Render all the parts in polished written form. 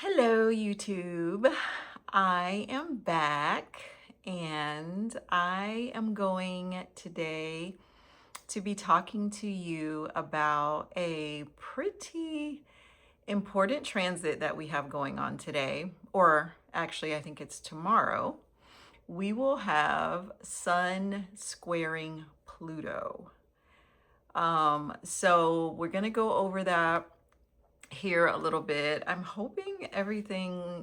Hello, YouTube. I am back and I am going today to be talking to you about a pretty important transit that we have going on today, or actually, I think it's tomorrow. We will have Sun squaring Pluto. So we're going to go over that here a little bit. I'm hoping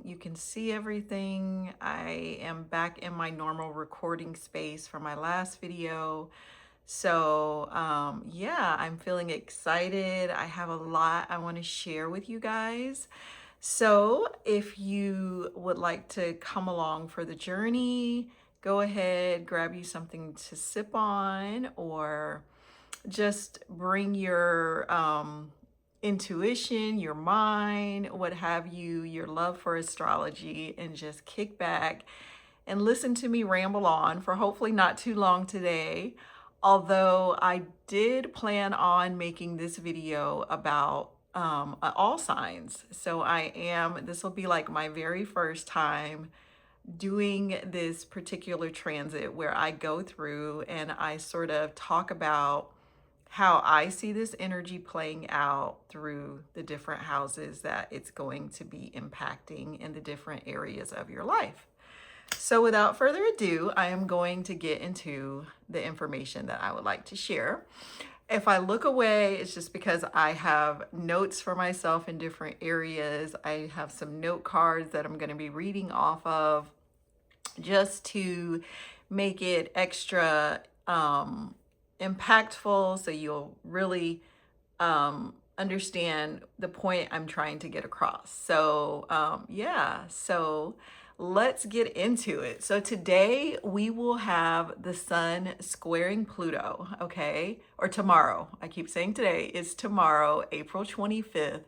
you can see everything. I am back in my normal recording space from my last video. So, yeah, I'm feeling excited. I have a lot I want to share with you guys. So, if you would like to come along for the journey, go ahead, grab you something to sip on, or just bring your intuition, your mind, what have you, your love for astrology, and just kick back and listen to me ramble on for hopefully not too long today. Although I did plan on making this video about all signs. So this will be like my very first time doing this particular transit where I go through and I sort of talk about how I see this energy playing out through the different houses that it's going to be impacting in the different areas of your life. So without further ado, I am going to get into the information that I would like to share. If I look away, it's just because I have notes for myself in different areas. I have some note cards that I'm going to be reading off of just to make it extra impactful, so you'll really understand the point I'm trying to get across. So, yeah, so let's get into it. So, today we will have the sun squaring Pluto, okay? Or tomorrow. I keep saying today, it's tomorrow, April 25th.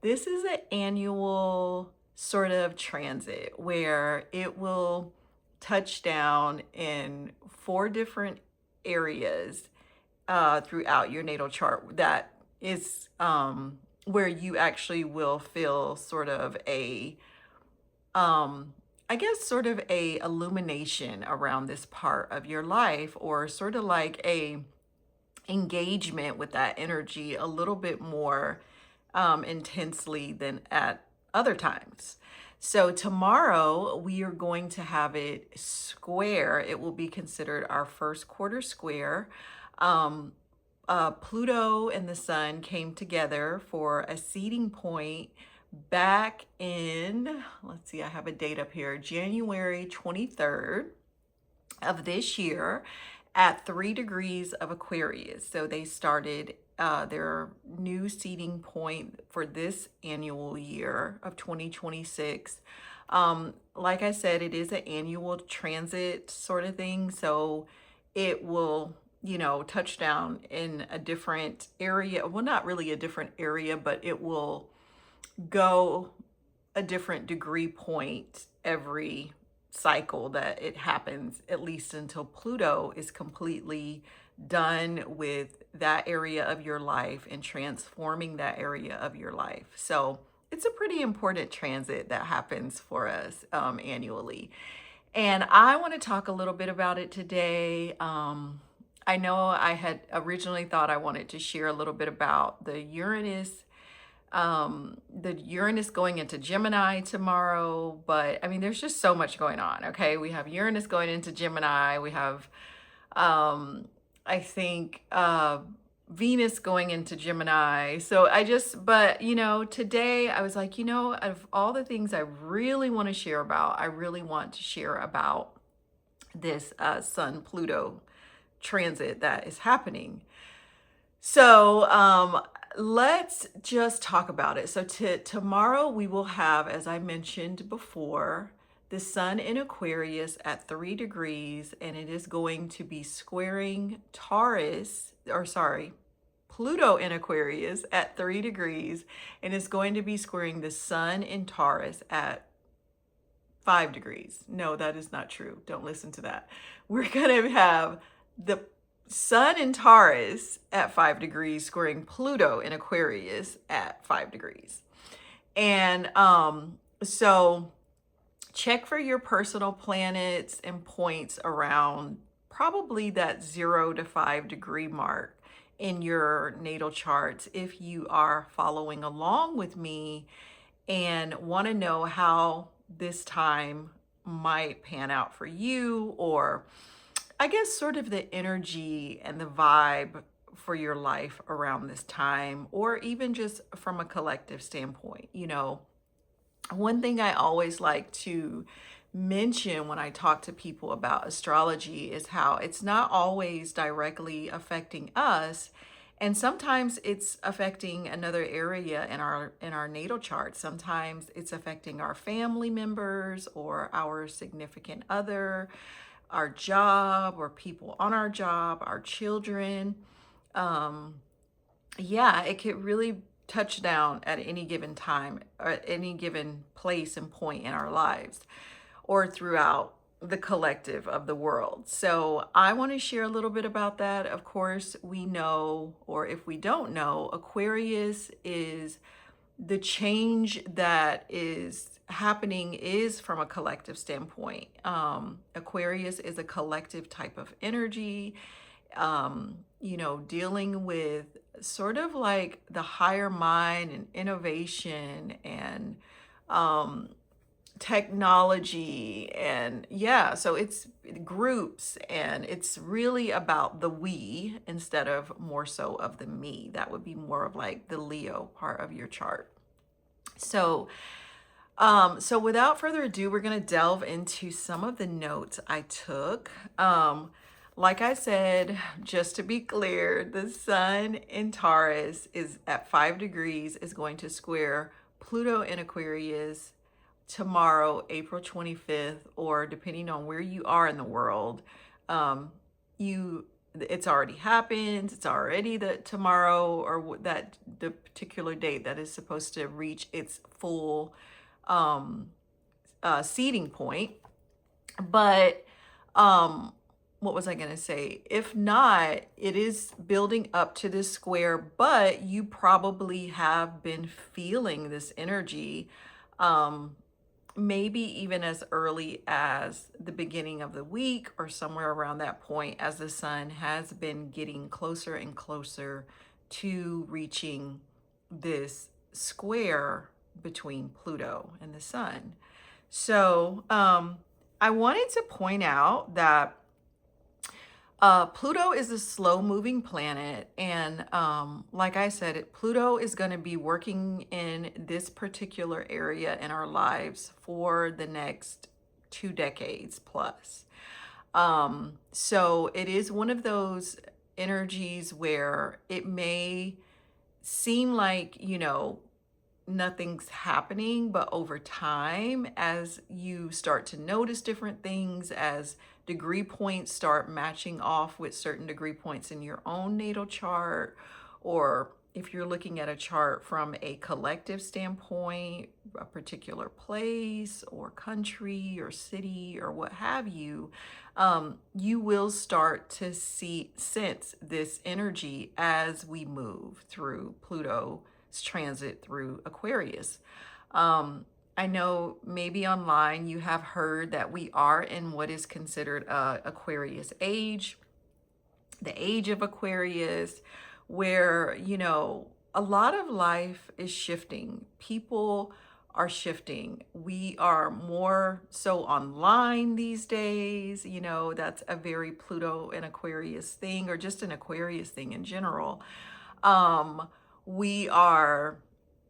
This is an annual sort of transit where it will touch down in four different areas throughout your natal chart. That is where you actually will feel sort of I guess, sort of a illumination around this part of your life, or sort of like a engagement with that energy a little bit more intensely than at other times. So tomorrow we are going to have it square. It will be considered our first quarter square. Um, Pluto and the sun came together for a seeding point back in, let's see, I have a date up here, January 23rd of this year at 3 degrees of Aquarius. So they started their new seeding point for this annual year of 2026. Like I said, it is an annual transit sort of thing. So it will, touch down in a different area. Well, not really a different area, but it will go a different degree point every cycle that it happens, at least until Pluto is completely done with that area of your life and transforming that area of your life. So it's a pretty important transit that happens for us annually. And I want to talk a little bit about it today. I know I had originally thought I wanted to share a little bit about the Uranus going into Gemini tomorrow, but I mean, there's just so much going on. Okay. We have Uranus going into Gemini. We have, I think, Venus going into Gemini. So but today I was like, out of all the things I really want to share about, I really want to share about this Sun Pluto transit that is happening. So, let's just talk about it. So tomorrow we will have, as I mentioned before, the sun in Aquarius at 3 degrees, and it is going to be squaring Pluto in Aquarius at 3 degrees, and it's going to be squaring the sun in Taurus at 5 degrees. No, that is not true. Don't listen to that. We're going to have the Sun in Taurus at 5 degrees squaring Pluto in Aquarius at 5 degrees. And So check for your personal planets and points around probably that 0 to 5 degree mark in your natal charts if you are following along with me and want to know how this time might pan out for you, or I guess sort of the energy and the vibe for your life around this time, or even just from a collective standpoint. One thing I always like to mention when I talk to people about astrology is how it's not always directly affecting us. And sometimes it's affecting another area in our natal chart. Sometimes it's affecting our family members or our significant other, our job or people on our job, our children. Um, yeah, it could really touch down at any given time or at any given place and point in our lives or throughout the collective of the world. So I want to share a little bit about that. Of course, we know, or if we don't know, Aquarius is the change that is happening is from a collective standpoint. Aquarius is a collective type of energy, dealing with sort of like the higher mind and innovation and um, technology. And yeah, so it's groups and it's really about the we instead of more so of the me. That would be more of like the Leo part of your chart. So, so without further ado, we're going to delve into some of the notes I took. Like I said, just to be clear, the sun in Taurus is at 5 degrees, is going to square Pluto in Aquarius tomorrow, April 25th, or depending on where you are in the world, you it's already happened. It's already the tomorrow or that the particular date that is supposed to reach its full um, seeding point. But what was I going to say? If not, it is building up to this square, but you probably have been feeling this energy. Um, Maybe even as early as the beginning of the week or somewhere around that point, as the sun has been getting closer and closer to reaching this square between Pluto and the sun. So I wanted to point out that Pluto is a slow moving planet. And like I said, Pluto is going to be working in this particular area in our lives for the next 2 decades plus. So it is one of those energies where it may seem like, nothing's happening, but over time, as you start to notice different things, as degree points start matching off with certain degree points in your own natal chart, or if you're looking at a chart from a collective standpoint, a particular place or country or city or what have you, you will start to sense this energy as we move through Pluto transit through Aquarius. I know maybe online you have heard that we are in what is considered Aquarius age, the age of Aquarius, where, a lot of life is shifting. People are shifting. We are more so online these days. That's a very Pluto and Aquarius thing, or just an Aquarius thing in general. Um, we are,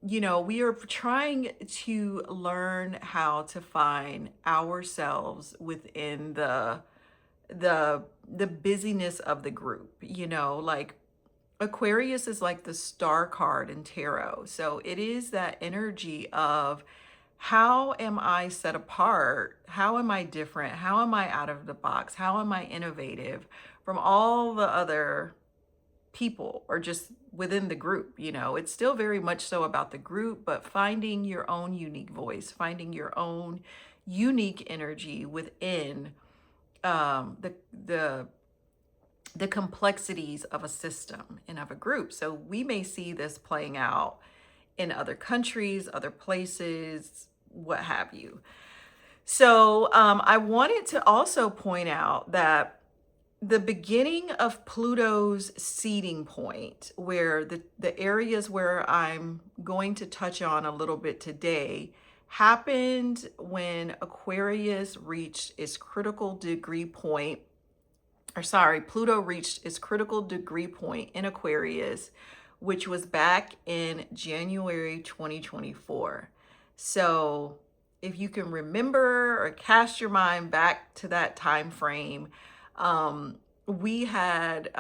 we are trying to learn how to find ourselves within the busyness of the group. Like Aquarius is like the star card in tarot. So it is that energy of, how am I set apart? How am I different? How am I out of the box? How am I innovative from all the other people, or just within the group? It's still very much so about the group, but finding your own unique voice, finding your own unique energy within the complexities of a system and of a group. So we may see this playing out in other countries, other places, what have you. So I wanted to also point out that the beginning of Pluto's seeding point, where the areas where I'm going to touch on a little bit today, happened when Aquarius reached its critical degree point, or sorry, Pluto reached its critical degree point in Aquarius, which was back in January 2024. So if you can remember or cast your mind back to that time frame, we had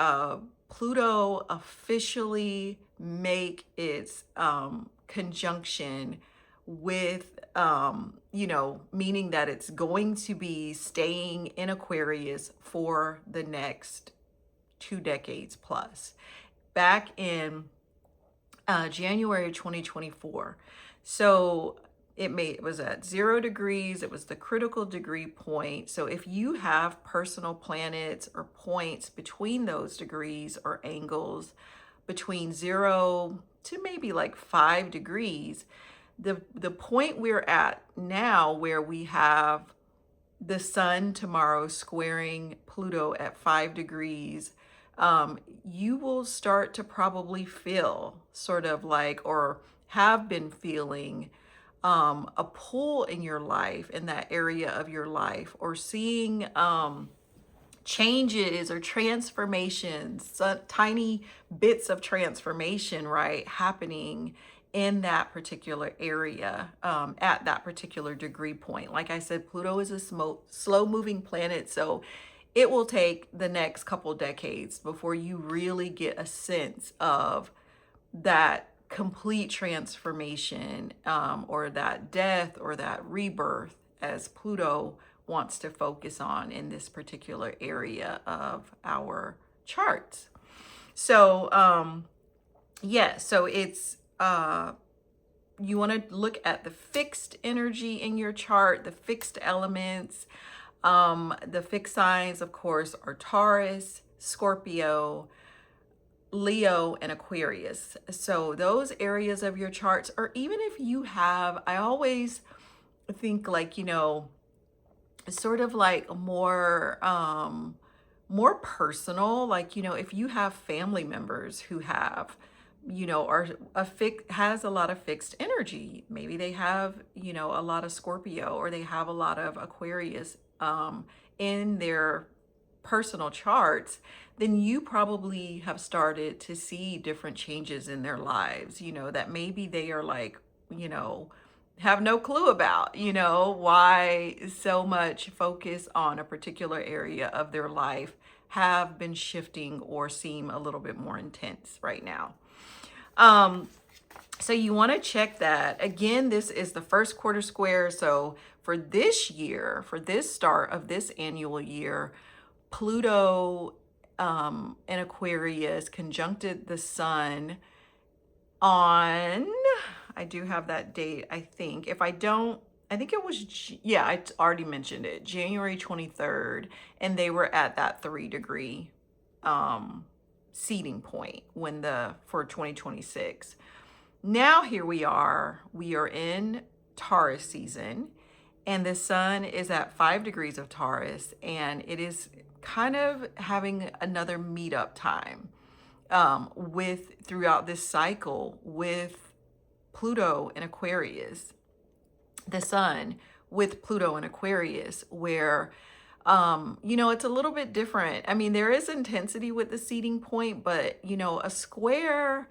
Pluto officially make its conjunction with, meaning that it's going to be staying in Aquarius for the next 2 decades plus, back in January 2024. So it was at 0 degrees. It was the critical degree point. So if you have personal planets or points between those degrees or angles between 0 to maybe like 5 degrees, the point we're at now, where we have the sun tomorrow squaring Pluto at 5 degrees, you will start to probably feel sort of like, or have been feeling, a pull in your life, in that area of your life, or seeing changes or transformations, tiny bits of transformation, right, happening in that particular area, at that particular degree point. Like I said, Pluto is a slow moving planet, so it will take the next couple decades before you really get a sense of that complete transformation, or that death or that rebirth, as Pluto wants to focus on in this particular area of our charts. So so it's you want to look at the fixed energy in your chart, the fixed elements. The fixed signs, of course, are Taurus, Scorpio, Leo, and Aquarius. So those areas of your charts, or even if you have, I always think, like, sort of like more personal, like, if you have family members who have, are has a lot of fixed energy, maybe they have, a lot of Scorpio, or they have a lot of Aquarius in their personal charts, then you probably have started to see different changes in their lives, that maybe they are like, have no clue about, why so much focus on a particular area of their life have been shifting or seem a little bit more intense right now. So you want to check that. Again, this is the first quarter square. So for this year, for this start of this annual year, Pluto in Aquarius conjuncted the sun on, I do have that date, I think. If I don't, I think it was, yeah, I already mentioned it, January 23rd, and they were at that 3 degree seeding point for 2026. Now here we are in Taurus season, and the sun is at 5 degrees of Taurus, and it is kind of having another meetup time throughout this cycle with Pluto in Aquarius, the sun with Pluto in Aquarius, where it's a little bit different. I mean, there is intensity with the seeding point, but a square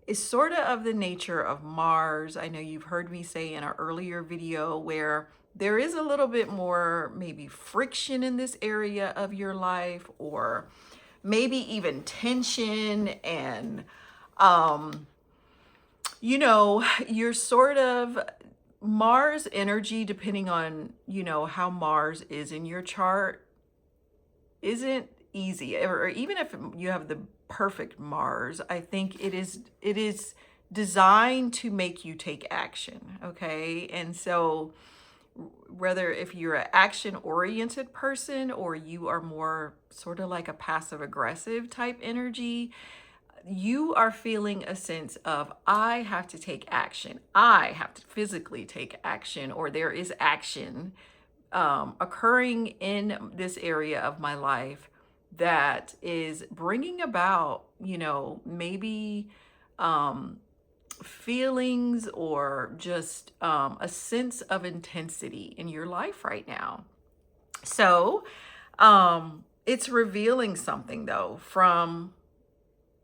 is sort of the nature of Mars. I know you've heard me say in an earlier video where there is a little bit more maybe friction in this area of your life, or maybe even tension, and you're sort of Mars energy, depending on how Mars is in your chart, isn't easy. Or even if you have the perfect Mars, I think it is designed to make you take action. Okay, and so whether if you're an action oriented person, or you are more sort of like a passive aggressive type energy, you are feeling a sense of, I have to take action. I have to physically take action, or there is action occurring in this area of my life that is bringing about, maybe um, feelings or just a sense of intensity in your life right now. So it's revealing something though from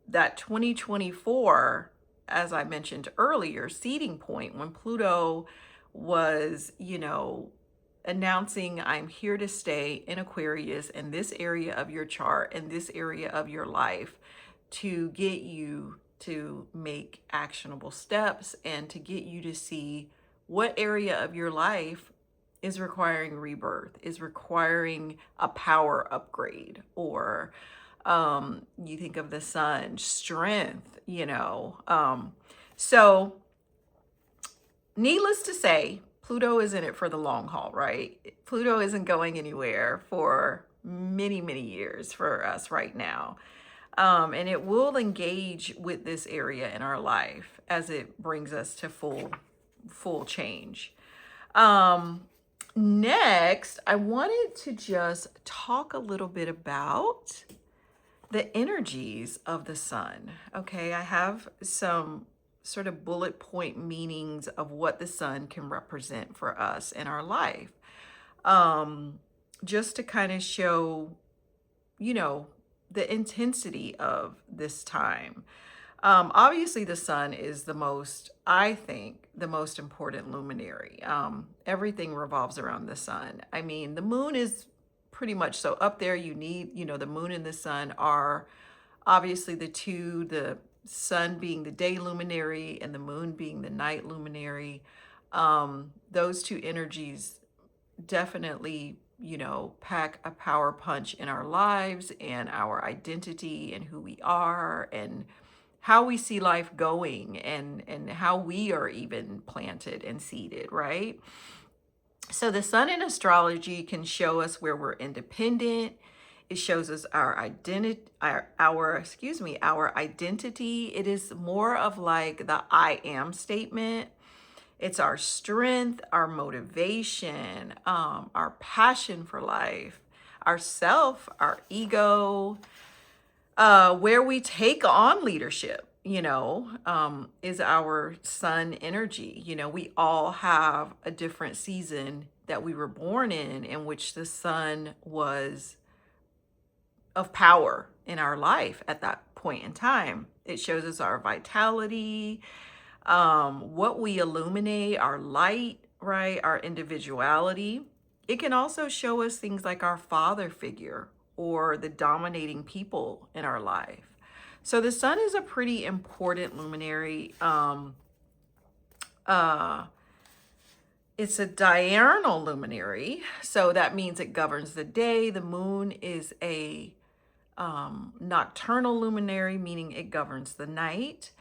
that 2024, as I mentioned earlier, seeding point when Pluto was, announcing, I'm here to stay in Aquarius in this area of your chart, in this area of your life, to get you to make actionable steps and to get you to see what area of your life is requiring rebirth, is requiring a power upgrade, or you think of the sun, strength, So, needless to say, Pluto is in it for the long haul, right? Pluto isn't going anywhere for many, many years for us right now. And it will engage with this area in our life as it brings us to full change. Next, I wanted to just talk a little bit about the energies of the sun. Okay, I have some sort of bullet point meanings of what the sun can represent for us in our life. Um, just to kind of show, you know, the intensity of this time. Obviously, the sun is I think, the most important luminary. Everything revolves around the sun. I mean, the moon is pretty much so up there. You need, the moon and the sun are obviously the sun being the day luminary and the moon being the night luminary. Those two energies definitely, pack a power punch in our lives and our identity and who we are and how we see life going and how we are even planted and seeded, right? So the sun in astrology can show us where we're independent. It shows us our identity, our identity. It is more of like the I am statement. It's our strength, our motivation, our passion for life, our self, our ego, where we take on leadership, is our sun energy. We all have a different season that we were born in which the sun was of power in our life at that point in time. It shows us our vitality, what we illuminate, our light, right? Our individuality. It can also show us things like our father figure or the dominating people in our life. So the sun is a pretty important luminary. It's a diurnal luminary, so that means it governs the day. The moon is a nocturnal luminary, meaning it governs the night.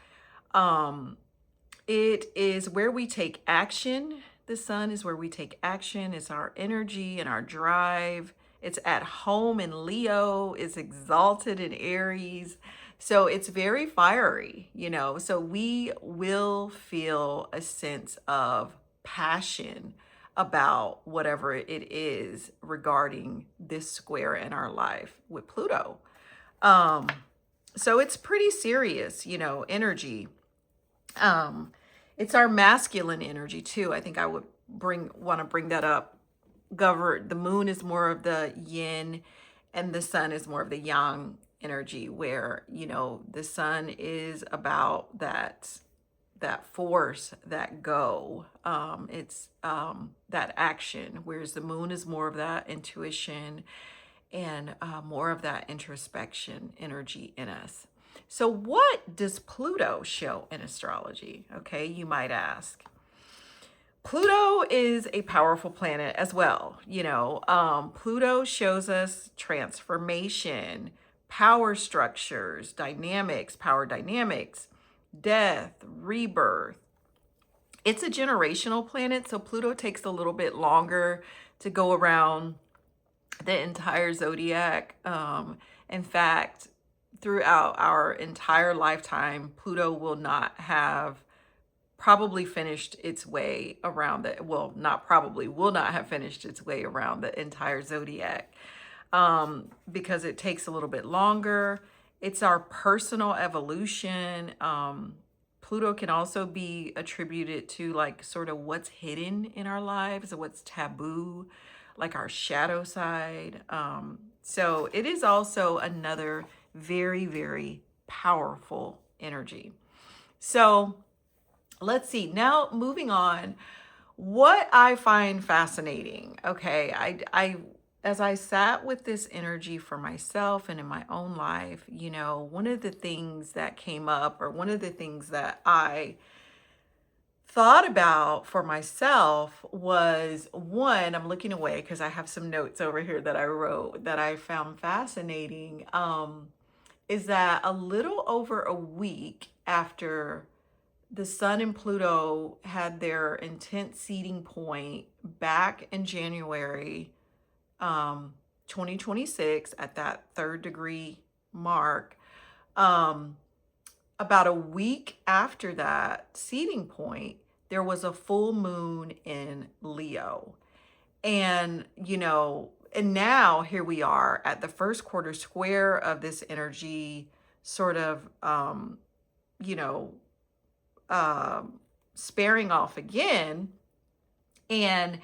It is where we take action. The sun is where we take action. It's our energy and our drive. It's at home in Leo. It's exalted in Aries. So it's very fiery, So we will feel a sense of passion about whatever it is regarding this square in our life with Pluto. So it's pretty serious, energy. It's our masculine energy too. I think I would want to bring that up. The moon is more of the yin and the sun is more of the yang energy, where, the sun is about that force, that go. It's that action, whereas the moon is more of that intuition and more of that introspection energy in us. So what does Pluto show in astrology? Okay, you might ask. Pluto is a powerful planet as well. Pluto shows us transformation, power structures, dynamics, power dynamics, death, rebirth. It's a generational planet, so Pluto takes a little bit longer to go around the entire zodiac. In fact, throughout our entire lifetime, Pluto will not have probably finished its way around the, well, not probably, will not have finished its way around the entire zodiac, because it takes a little bit longer. It's our personal evolution. Pluto can also be attributed to like sort of what's hidden in our lives, what's taboo, like our shadow side. So it is also another very, very powerful energy. So let's see. Now, moving on, what I find fascinating. Okay, as I sat with this energy for myself and in my own life, one of the things that came up, or one of the things that I thought about for myself was, one, I'm looking away because I have some notes over here that I wrote that I found fascinating. Is that a little over a week after the Sun and Pluto had their intense seeding point back in January, 2026, at that third degree mark. About a week after that seeding point, there was a full moon in Leo. And, and now here we are at the first quarter square of this energy, sort of, you know, sparing off again. And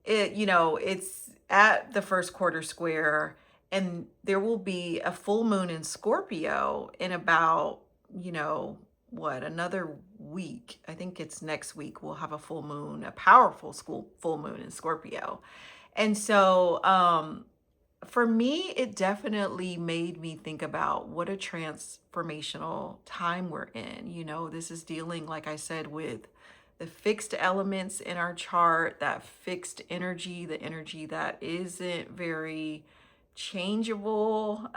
it's at the first quarter square, and there will be a full moon in Scorpio in about, another week. I think it's next week. We'll have a full moon, a powerful school full moon in Scorpio. And so, for me, it definitely made me think about what a transformational time we're in. This is dealing, like I said, with the fixed elements in our chart, that fixed energy, the energy that isn't very changeable,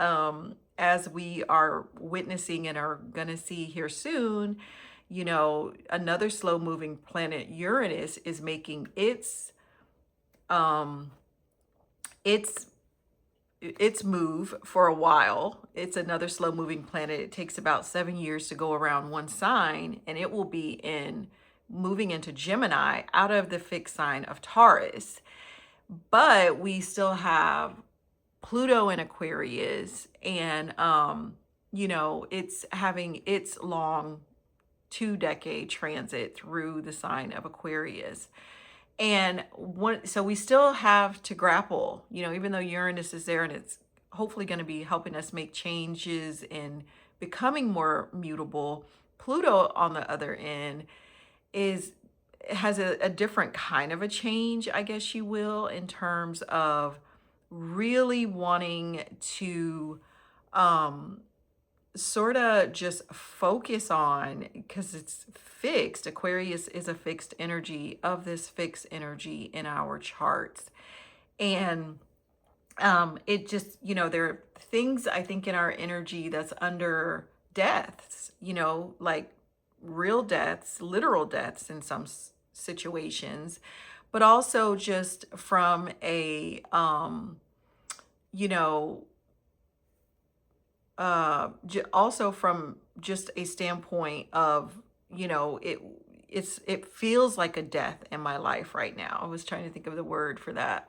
as we are witnessing and are going to see here soon. Another slow moving planet, Uranus, is making um, its move for a while. It's another slow moving planet. It takes about 7 years to go around one sign, and it will be moving into Gemini out of the fixed sign of Taurus. But we still have Pluto in Aquarius, and it's having its long 2-decade transit through the sign of Aquarius. And so we still have to grapple, even though Uranus is there and it's hopefully going to be helping us make changes in becoming more mutable. Pluto, on the other end, has a different kind of a change, I guess you will, in terms of really wanting to sort of just focus on, because it's fixed. Aquarius is a fixed energy of this fixed energy in our charts. And it just, there are things, I think, in our energy that's under deaths, like real deaths, literal deaths in some situations, but also just from a, you know, also from just a standpoint of, it feels like a death in my life right now. I was trying to think of the word for that.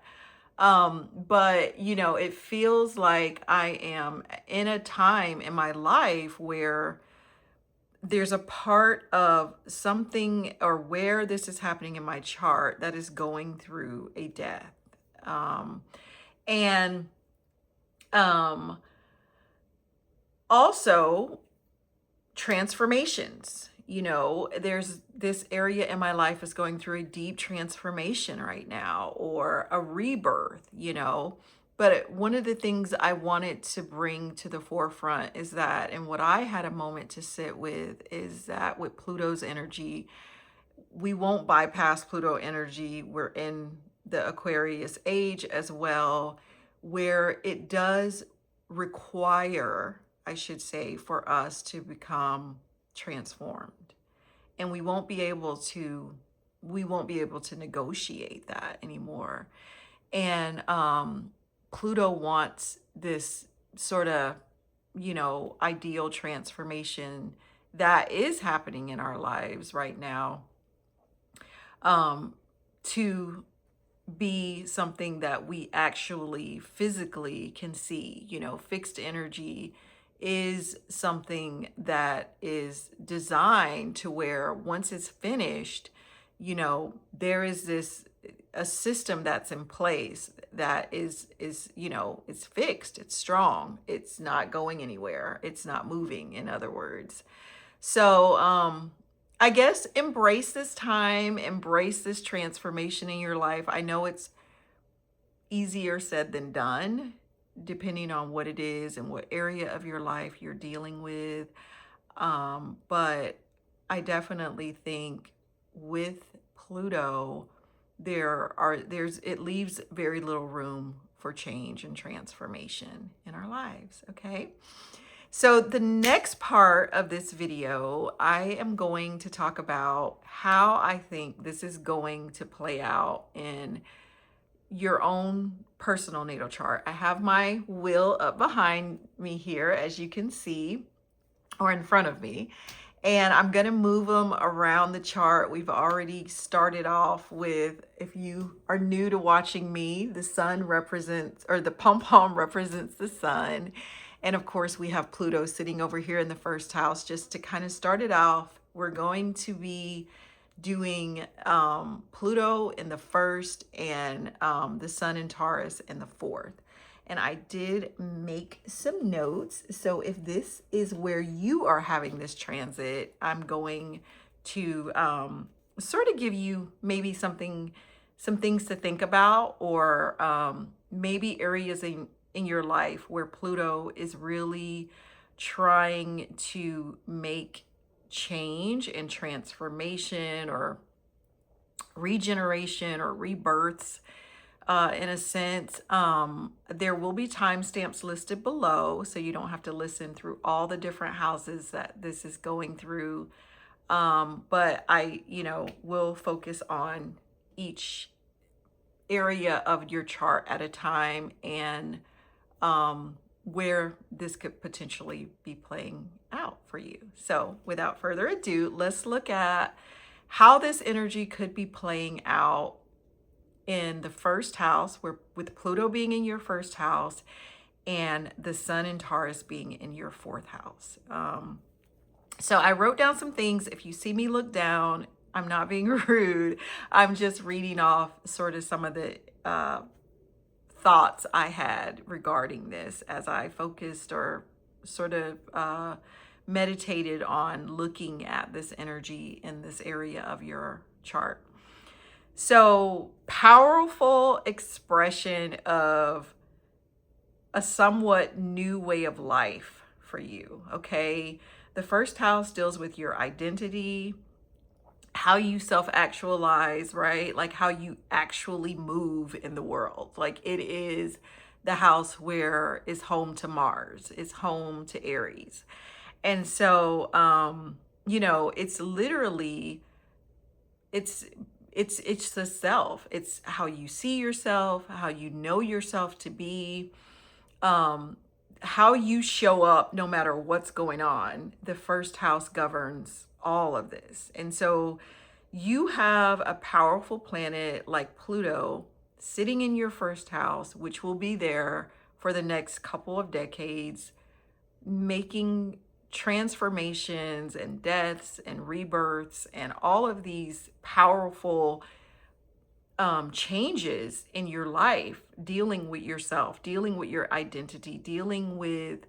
But it feels like I am in a time in my life where there's a part of something, or where this is happening in my chart, that is going through a death. And also transformations. There's this area in my life is going through a deep transformation right now, or a rebirth. But one of the things I wanted to bring to the forefront is that, and what I had a moment to sit with, is that with Pluto's energy, we won't bypass Pluto energy. We're in the Aquarius age as well, where it does require, I should say, for us to become transformed. And we won't be able to negotiate that anymore. And Pluto wants this sort of, ideal transformation that is happening in our lives right now, um, to be something that we actually physically can see. Fixed energy is something that is designed to where once it's finished, there is this a system that's in place that is it's fixed, it's strong, it's not going anywhere, it's not moving, in other words. So, I guess embrace this time, embrace this transformation in your life. I know it's easier said than done, depending on what it is and what area of your life you're dealing with. But I definitely think with Pluto, it leaves very little room for change and transformation in our lives. Okay. So the next part of this video, I am going to talk about how I think this is going to play out in your own personal natal chart. I have my wheel up behind me here, as you can see, or in front of me. And I'm going to move them around the chart. We've already started off with, if you are new to watching me, the sun represents, or the pom-pom represents the sun. And of course, we have Pluto sitting over here in the first house. Just to kind of start it off, we're going to be doing Pluto in the first and the sun in Taurus in the fourth. And I did make some notes. So if this is where you are having this transit, I'm going to sort of give you maybe some things to think about, or maybe areas in your life where Pluto is really trying to make change and transformation or regeneration or rebirths. In a sense, there will be timestamps listed below, so you don't have to listen through all the different houses that this is going through. But I, will focus on each area of your chart at a time, and where this could potentially be playing out for you. So without further ado, let's look at how this energy could be playing out in the first house, where with Pluto being in your first house and the sun in Taurus being in your fourth house. So I wrote down some things. If you see me look down, I'm not being rude. I'm just reading off sort of some of the thoughts I had regarding this as I focused or sort of meditated on looking at this energy in this area of your chart. So, powerful expression of a somewhat new way of life for you, okay? The first house deals with your identity, how you self-actualize, right? Like how you actually move in the world. Like it is the house where is home to Mars, is home to Aries. And so, it's literally, it's the self. It's how you see yourself, how you know yourself to be, how you show up no matter what's going on. The first house governs all of this. And so you have a powerful planet like Pluto sitting in your first house, which will be there for the next couple of decades, making transformations and deaths and rebirths and all of these powerful changes in your life, dealing with yourself, dealing with your identity, dealing with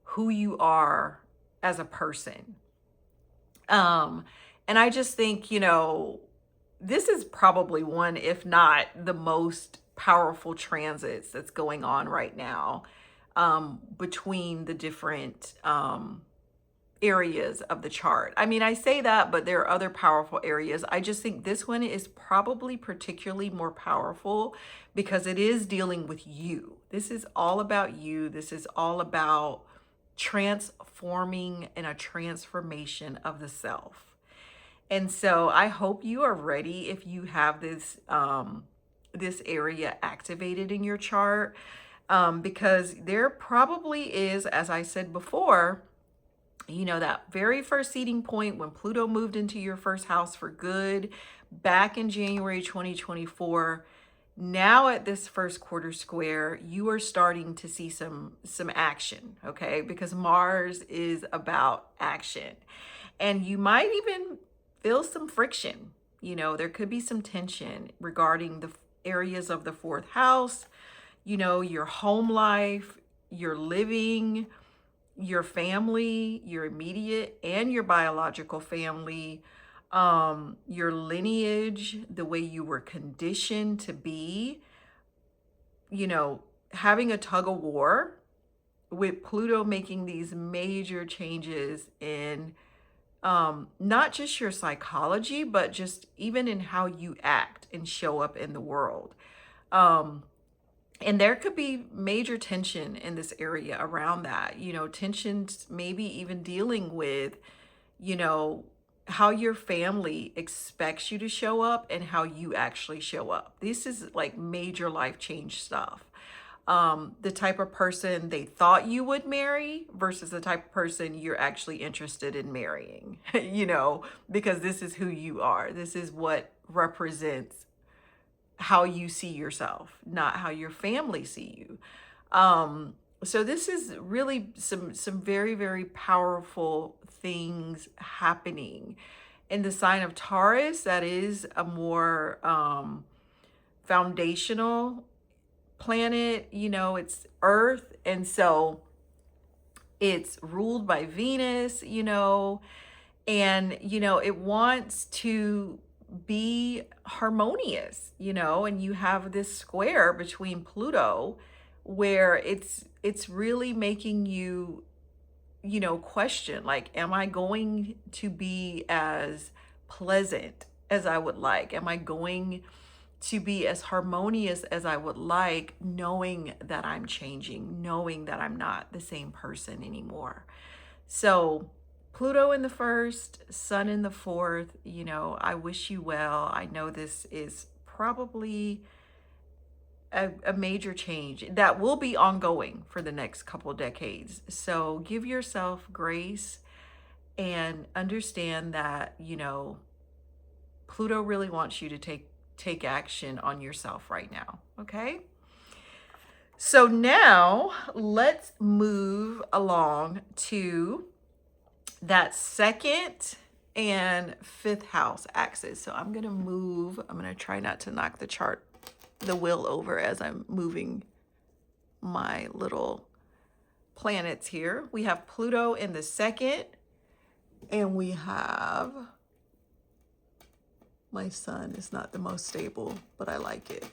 who you are as a person. And I just think, this is probably one, if not the most powerful transits that's going on right now, between the different areas of the chart. I mean, I say that, but there are other powerful areas. I just think this one is probably particularly more powerful because it is dealing with you. This is all about you. This is all about transforming and a transformation of the self. And so I hope you are ready if you have this this area activated in your chart. because there probably is, as I said before, that very first seeding point when Pluto moved into your first house for good back in January 2024. Now at this first quarter square, you are starting to see some action, okay? Because Mars is about action. And you might even feel some friction. There could be some tension regarding the areas of the fourth house, your home life, your living, your family, your immediate and your biological family, your lineage, the way you were conditioned to be, you know, having a tug of war with Pluto making these major changes in not just your psychology, but just even in how you act and show up in the world. Um, and there could be major tension in this area around that, tensions, maybe even dealing with, you know, how your family expects you to show up and how you actually show up. This is like major life change stuff. The type of person they thought you would marry versus the type of person you're actually interested in marrying, because this is who you are. This is what represents how you see yourself, not how your family see you. So this is really some very, very powerful things happening in the sign of Taurus. That is a more foundational planet. It's Earth, and so it's ruled by Venus. And it wants to be harmonious, and you have this square between Pluto where it's really making you question, like, am I going to be as pleasant as I would like? Am I going to be as harmonious as I would like, knowing that I'm changing, knowing that I'm not the same person anymore? So Pluto in the first, Sun in the fourth, I wish you well. I know this is probably a major change that will be ongoing for the next couple of decades. So give yourself grace and understand that, Pluto really wants you to take action on yourself right now, okay? So now let's move along to that second and fifth house axis. So I'm going to try not to knock the wheel over as I'm moving my little planets here. We have Pluto in the second, and we have my sun is not the most stable, but I like it.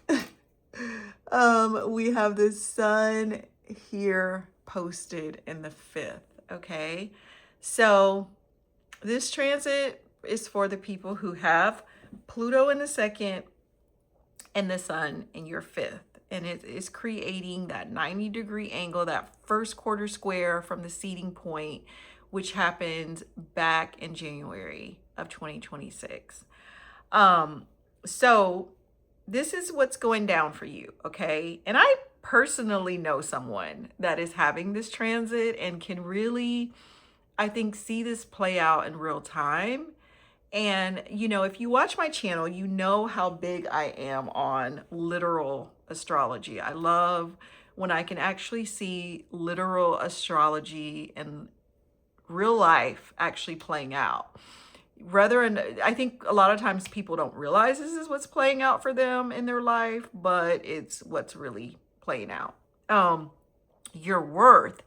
We have the sun here posted in the fifth. Okay. So this transit is for the people who have Pluto in the second and the sun in your fifth. And it is creating that 90-degree angle, that first quarter square from the seeding point, which happened back in January of 2026. So this is what's going down for you, okay? And I personally know someone that is having this transit and can really, I think, see this play out in real time. And, if you watch my channel, you know how big I am on literal astrology. I love when I can actually see literal astrology in real life actually playing out. I think a lot of times people don't realize this is what's playing out for them in their life, but it's what's really playing out. Your worth,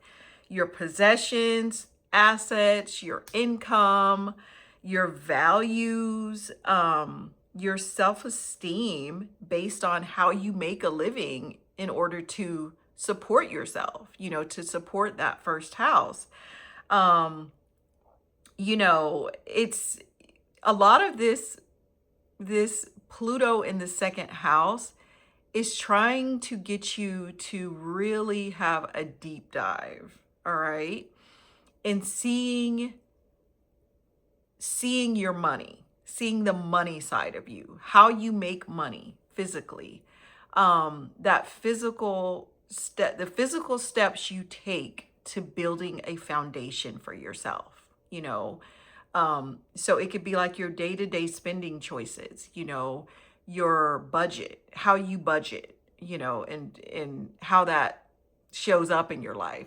your possessions, assets, your income, your values, your self-esteem based on how you make a living in order to support yourself, to support that first house. It's a lot of this Pluto in the second house is trying to get you to really have a deep dive, all right? And seeing your money, seeing the money side of you, how you make money physically, that physical the physical steps you take to building a foundation for yourself, you know. So it could be like your day-to-day spending choices, you know, your budget, how you budget, you know, and how that shows up in your life.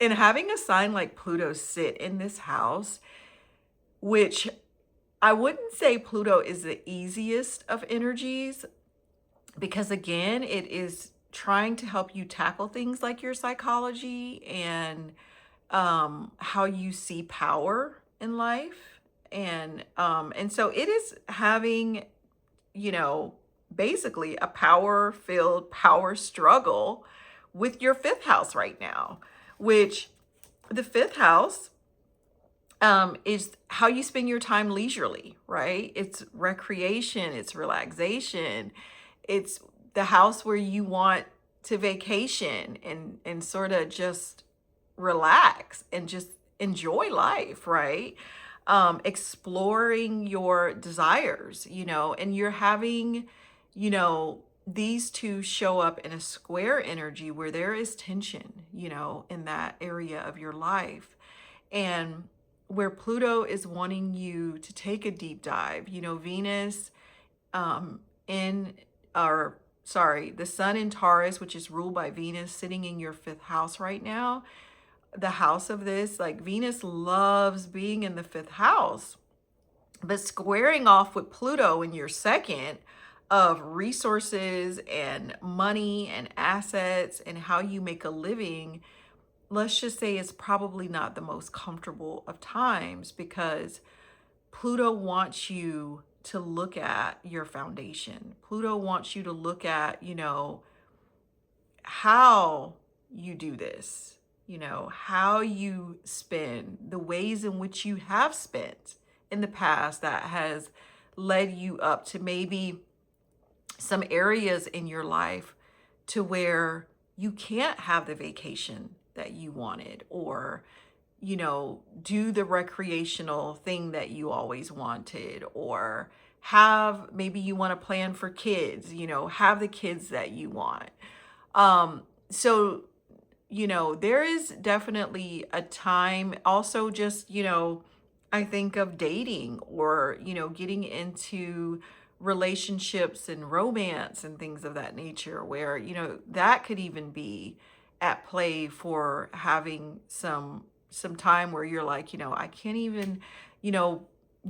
And having a sign like Pluto sit in this house, which I wouldn't say Pluto is the easiest of energies, because again, it is trying to help you tackle things like your psychology and how you see power in life. And so it is having, you know, basically a power filled power struggle with your fifth house right now, which the fifth house is how you spend your time leisurely, right? It's recreation, it's relaxation, it's the house where you want to vacation and sort of just relax and just enjoy life, right? Exploring your desires, you know, and you're having, you know, these two show up in a square energy where there is tension, you know, in that area of your life. And where Pluto is wanting you to take a deep dive, you know, Venus in, or sorry, the sun in Taurus, which is ruled by Venus, sitting in your fifth house right now, the house of this, like Venus loves being in the fifth house, but squaring off with Pluto in your second of resources and money and assets and how you make a living, let's just say it's probably not the most comfortable of times, because Pluto wants you to look at your foundation. Pluto wants you to look at, you know, how you do this, you know, how you spend, the ways in which you have spent in the past that has led you up to maybe some areas in your life to where you can't have the vacation that you wanted, or, you know, do the recreational thing that you always wanted, or have, maybe you want to plan for kids, you know, have the kids that you want. So, you know, there is definitely a time also, just, you know, I think of dating, or, you know, getting into relationships and romance and things of that nature, where, you know, that could even be at play for having some time where you're like, you know, I can't even, you know,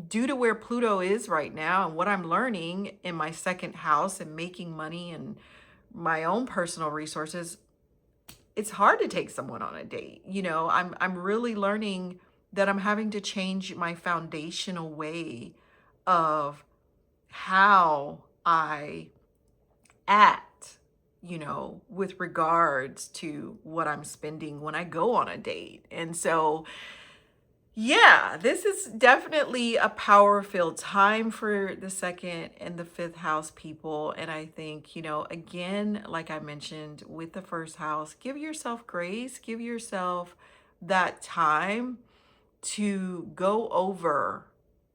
due to where Pluto is right now and what I'm learning in my second house and making money and my own personal resources, it's hard to take someone on a date. You know, I'm really learning that I'm having to change my foundational way of how I act, you know, with regards to what I'm spending when I go on a date. And so, yeah, this is definitely a power-filled time for the second and the fifth house people. And I think, you know, again, like I mentioned with the first house, give yourself grace, give yourself that time to go over,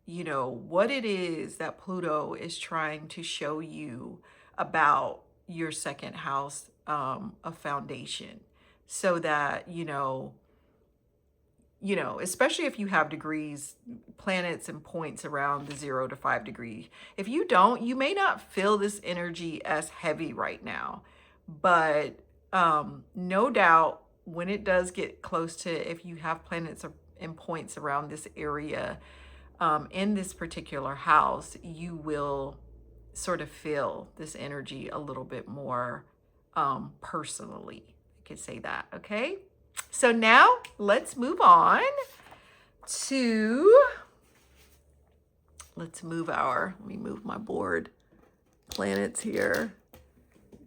you know, what it is that Pluto is trying to show you about your second house of foundation, so that, especially if you have degrees, planets and points around the 0 to 5 degree. If you don't, you may not feel this energy as heavy right now, but no doubt when it does get close to, if you have planets and points around this area, in this particular house, you will sort of feel this energy a little bit more personally. I could say that, okay? So now let's move on to, let me move my board planets here.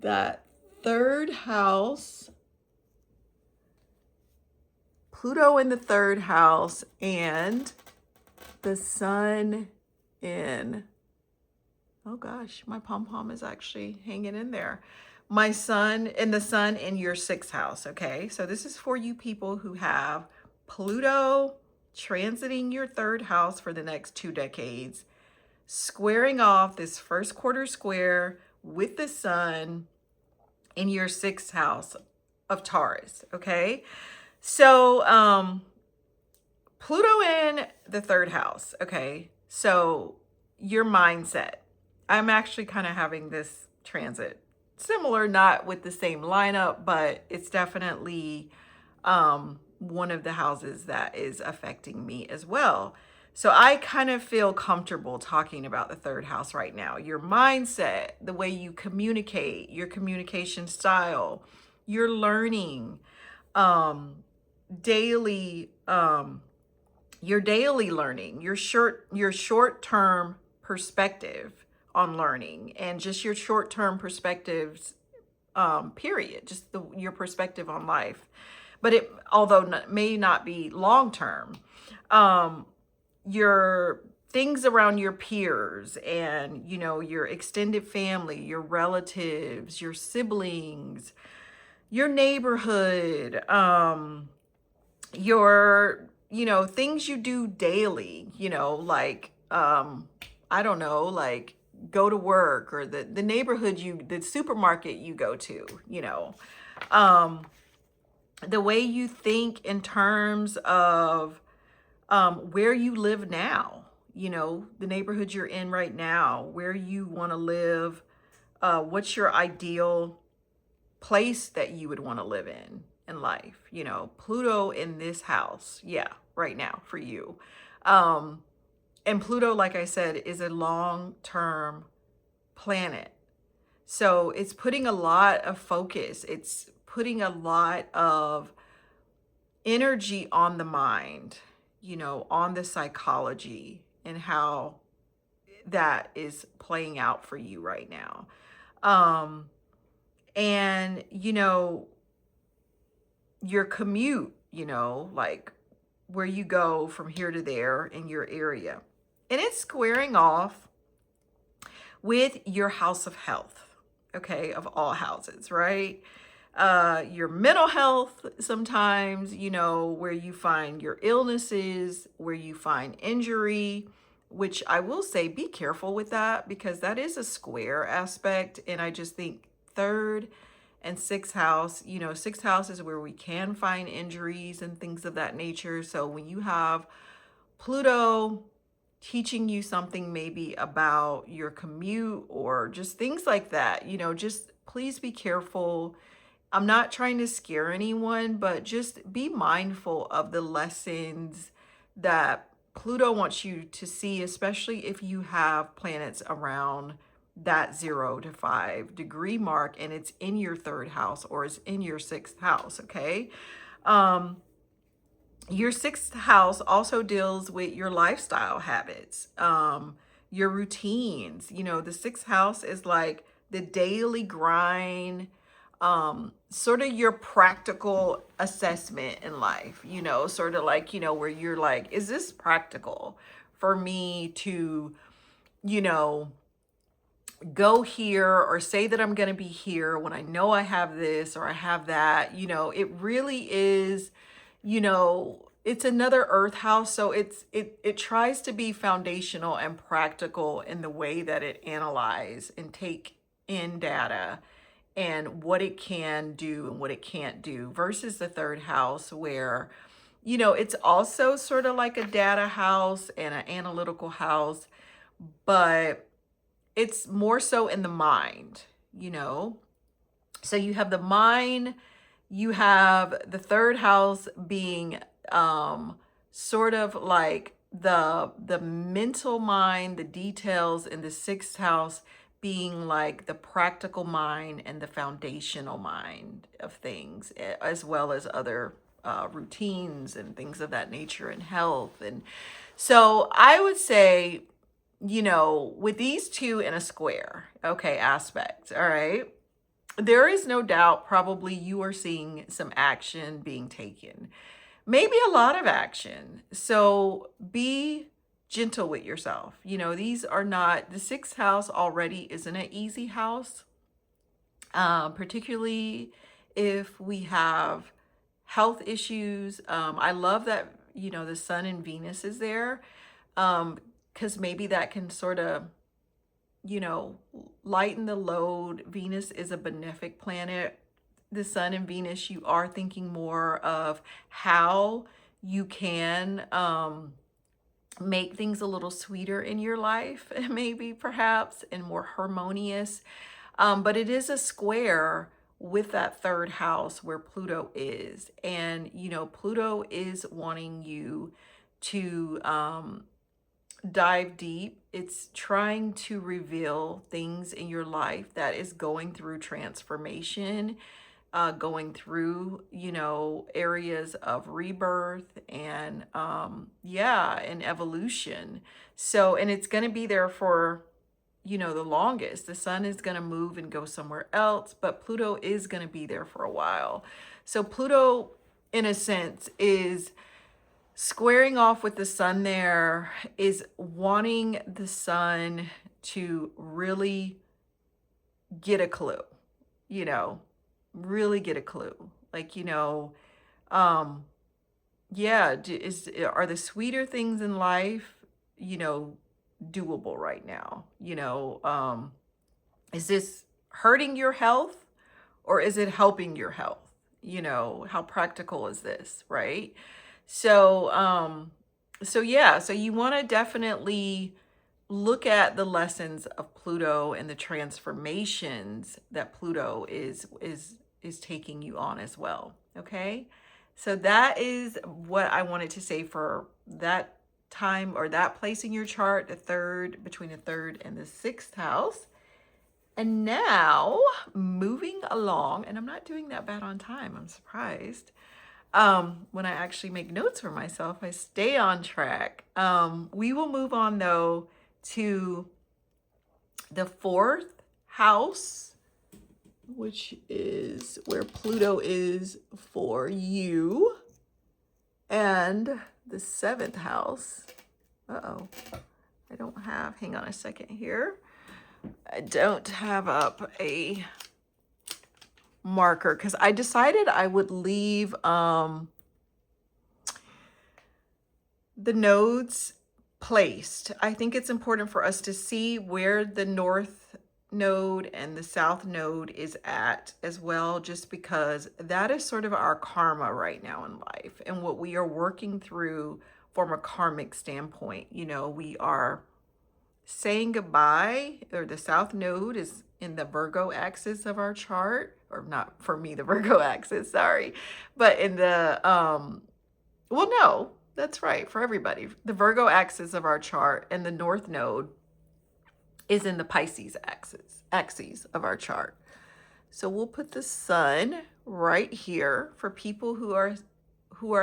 That third house, Pluto in the third house, and the sun in, oh gosh, my pom-pom is actually hanging in there. My sun and the sun in your sixth house, okay? So this is for you people who have Pluto transiting your third house for the next 2 decades, squaring off this first quarter square with the sun in your sixth house of Taurus. Okay. So, Pluto in the third house. Okay. So, your mindset. I'm actually kind of having this transit similar, not with the same lineup, but it's definitely one of the houses that is affecting me as well. So I kind of feel comfortable talking about the third house right now. Your mindset, the way you communicate, your communication style, your learning, um, daily, your daily learning, your short-term perspective on learning, and just your short-term perspectives, period, just your perspective on life. But it, although may not be long term, um, your things around your peers and, your extended family, your relatives, your siblings, your neighborhood, your, things you do daily, like, I don't know, like go to work, or the neighborhood the supermarket you go to, um, the way you think in terms of where you live now, the neighborhood you're in right now, where you want to live, what's your ideal place that you would want to live in life, Pluto in this house, yeah, right now for you. Um, and Pluto, like I said, is a long-term planet. So it's putting a lot of focus. It's putting a lot of energy on the mind, on the psychology and how that is playing out for you right now. Um, and, your commute, like where you go from here to there in your area. And it's squaring off with your house of health, okay, of all houses, right? Your mental health sometimes, where you find your illnesses, where you find injury, which I will say be careful with that, because that is a square aspect. And I just think third and sixth house, sixth house is where we can find injuries and things of that nature. So when you have Pluto teaching you something maybe about your commute or just things like that, just please be careful. I'm not trying to scare anyone, but just be mindful of the lessons that Pluto wants you to see, especially if you have planets around that 0 to 5 degree mark and it's in your third house or it's in your sixth house, okay? Um, your sixth house also deals with your lifestyle habits, your routines. The sixth house is like the daily grind, sort of your practical assessment in life, sort of like, where you're like, is this practical for me to, you know, go here or say that I'm going to be here when I know I have this or I have that? It really is, it's another earth house. So it tries to be foundational and practical in the way that it analyze and take in data and what it can do and what it can't do, versus the third house where, it's also sort of like a data house and an analytical house, but it's more so in the mind, you know? So you have the mind, you have the third house being sort of like the mental mind, the details, and the sixth house being like the practical mind and the foundational mind of things, as well as other routines and things of that nature and health. And so I would say, with these two in a square, okay, aspects, all right, there is no doubt probably you are seeing some action being taken, maybe a lot of action. So be gentle with yourself. These are not, the sixth house already isn't an easy house, particularly if we have health issues. I love that, the sun and Venus is there, because maybe that can sort of you know, lighten the load. Venus is a benefic planet. The sun and Venus, you are thinking more of how you can make things a little sweeter in your life, maybe perhaps, and more harmonious. But it is a square with that third house where Pluto is. And, you know, Pluto is wanting you to dive deep. It's trying to reveal things in your life that is going through transformation, going through, you know, areas of rebirth and, yeah, and evolution. So, and it's going to be there for, you know, the longest. The sun is going to move and go somewhere else, but Pluto is going to be there for a while. So Pluto, in a sense, is squaring off with the sun there, is wanting the sun to really get a clue, you know, really get a clue. Like, you know, um, yeah, are the sweeter things in life, you know, doable right now? You know, is this hurting your health or is it helping your health? You know, how practical is this, right? So, so yeah, so you want to definitely look at the lessons of Pluto and the transformations that Pluto is taking you on as well. Okay? So that is what I wanted to say for that time or that place in your chart, the third, between the third and the sixth house. And now moving along, and I'm not doing that bad on time. I'm surprised. When I actually make notes for myself, I stay on track. We will move on though to the fourth house, which is where Pluto is for you, and the seventh house. Uh-oh, I don't have, hang on a second here. I don't have up a marker because I decided I would leave the nodes placed. I think it's important for us to see where the north node and the south node is at as well, just because that is sort of our karma right now in life and what we are working through from a karmic standpoint. You know, we are saying goodbye, or the south node is in the Virgo axis of our chart, or not for me, the Virgo axis, sorry, but in the, well, no, that's right, for everybody. The Virgo axis of our chart and the north node is in the Pisces axes of our chart. So we'll put the sun right here for people who are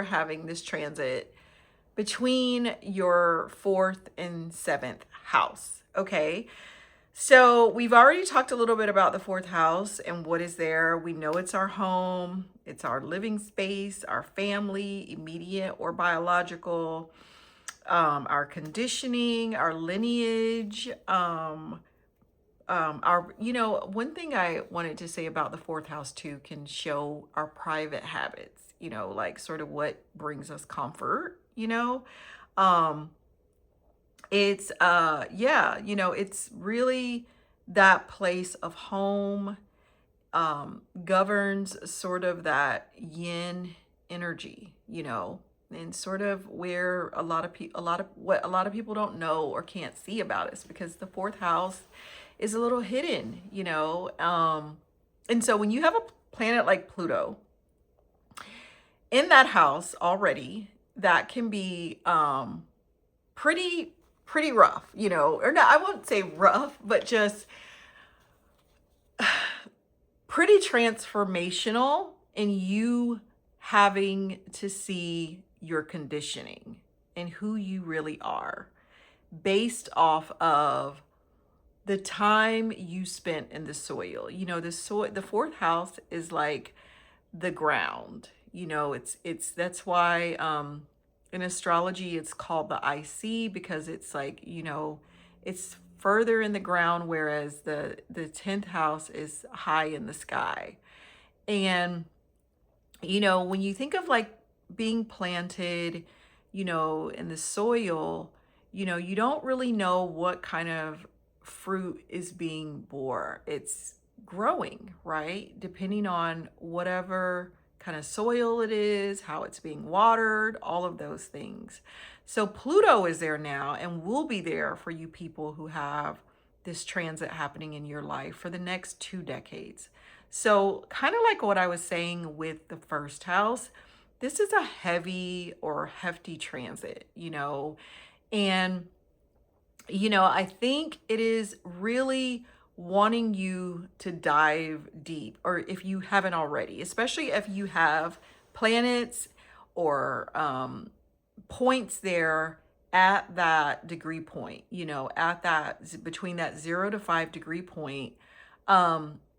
having this transit between your fourth and seventh house. Okay. So we've already talked a little bit about the fourth house and what is there. We know it's our home, it's our living space, our family, immediate or biological, our conditioning, our lineage, our, you know, one thing I wanted to say about the fourth house too can show our private habits, you know, like sort of what brings us comfort, you know. It's yeah, you know, it's really that place of home, governs sort of that yin energy, you know, and sort of where a lot of people don't know or can't see about us, because the fourth house is a little hidden, you know. And so when you have a planet like Pluto in that house already, that can be pretty rough, you know, or no, I won't say rough, but just pretty transformational in you having to see your conditioning and who you really are based off of the time you spent in the soil. You know, the fourth house is like the ground. You know, it's that's why in astrology it's called the IC, because it's like, you know, it's further in the ground, whereas the 10th house is high in the sky. And you know, when you think of like being planted, you know, in the soil, you know, you don't really know what kind of fruit is being bore. It's growing, right? Depending on whatever kind of soil it is, how it's being watered, all of those things. So Pluto is there now and will be there for you people who have this transit happening in your life for the next 2 decades. So, kind of like what I was saying with the first house, this is a heavy or hefty transit, and I think it is really wanting you to dive deep, or if you haven't already, especially if you have planets or points there at that degree point, at that between that 0 to 5 degree point.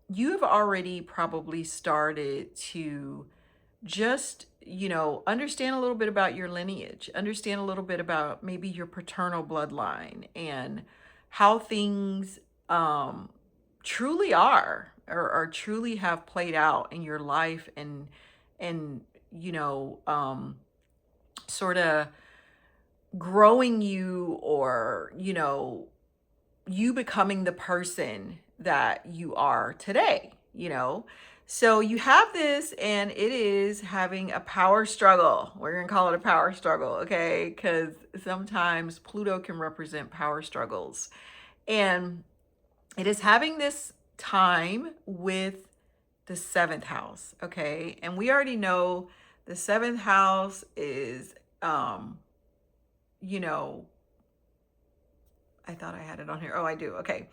You have already probably started to just understand a little bit about your lineage, understand a little bit about maybe your paternal bloodline and how things truly are, or truly have played out in your life, and sort of growing you, or you becoming the person that you are today. So you have this, and it is having a power struggle. We're going to call it a power struggle, okay? Because sometimes Pluto can represent power struggles. And it is having this time with the seventh house, okay? And we already know the seventh house is, you know, I thought I had it on here. Oh, I do. Okay.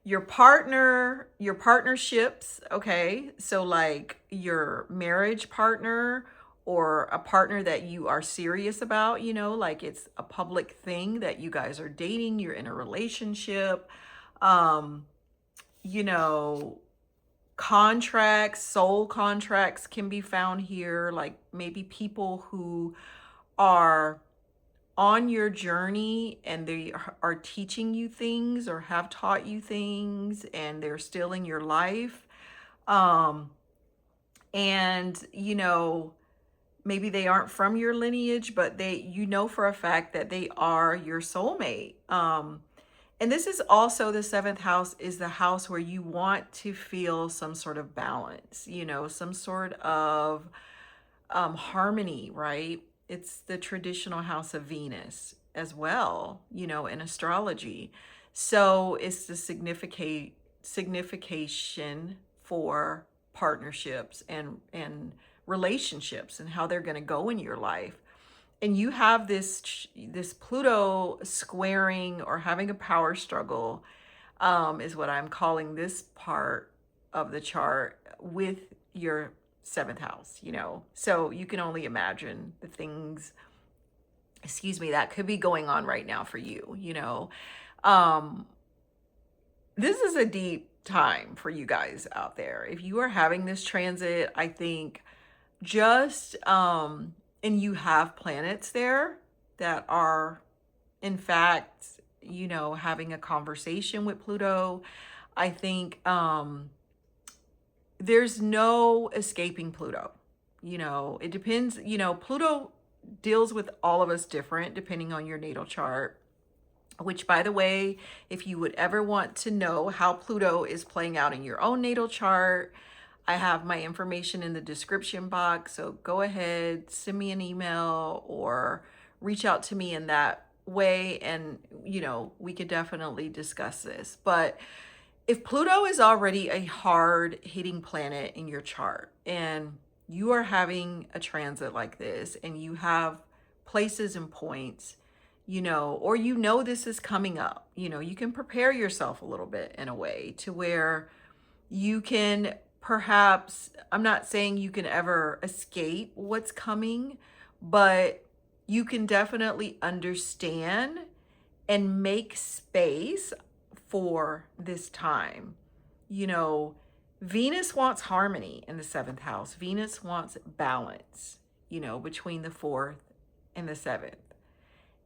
Your partner, your partnerships, okay? So like your marriage partner, or a partner that you are serious about, like it's a public thing that you guys are dating, you're in a relationship. Um, you know, Contracts, soul contracts can be found here, like maybe people who are on your journey and they are teaching you things or have taught you things, and they're still in your life. Um, and maybe they aren't from your lineage, but for a fact that they are your soulmate. And this is also, the seventh house is the house where you want to feel some sort of balance, some sort of harmony, right? It's the traditional house of Venus as well, in astrology. So it's the signification for partnerships and relationships and how they're going to go in your life. And you have this Pluto squaring or having a power struggle, is what I'm calling this part of the chart, with your seventh house. So you can only imagine the things, that could be going on right now for you. um this is a deep time for you guys out there. If you are having this transit, I think, just and you have planets there that are, in fact, having a conversation with Pluto. I think there's no escaping Pluto. It depends. Pluto deals with all of us different depending on your natal chart, which, by the way, if you would ever want to know how Pluto is playing out in your own natal chart, I have my information in the description box. So go ahead, send me an email or reach out to me in that way, and we could definitely discuss this. But if Pluto is already a hard hitting planet in your chart, and you are having a transit like this, and you have places and points, or this is coming up, you can prepare yourself a little bit in a way to where you can, perhaps, I'm not saying you can ever escape what's coming, but you can definitely understand and make space for this time. Venus wants harmony in the seventh house. Venus wants balance, between the fourth and the seventh.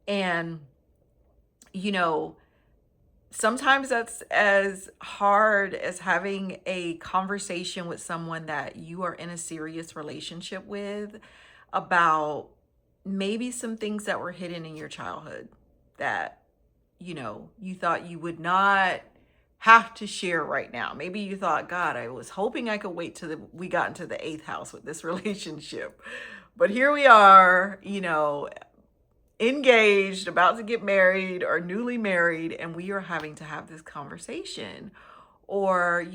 And, sometimes that's as hard as having a conversation with someone that you are in a serious relationship with about maybe some things that were hidden in your childhood that you thought you would not have to share right now. Maybe you thought, God, I was hoping I could wait till we got into the eighth house with this relationship. But here we are, engaged, about to get married or newly married, and we are having to have this conversation. Or,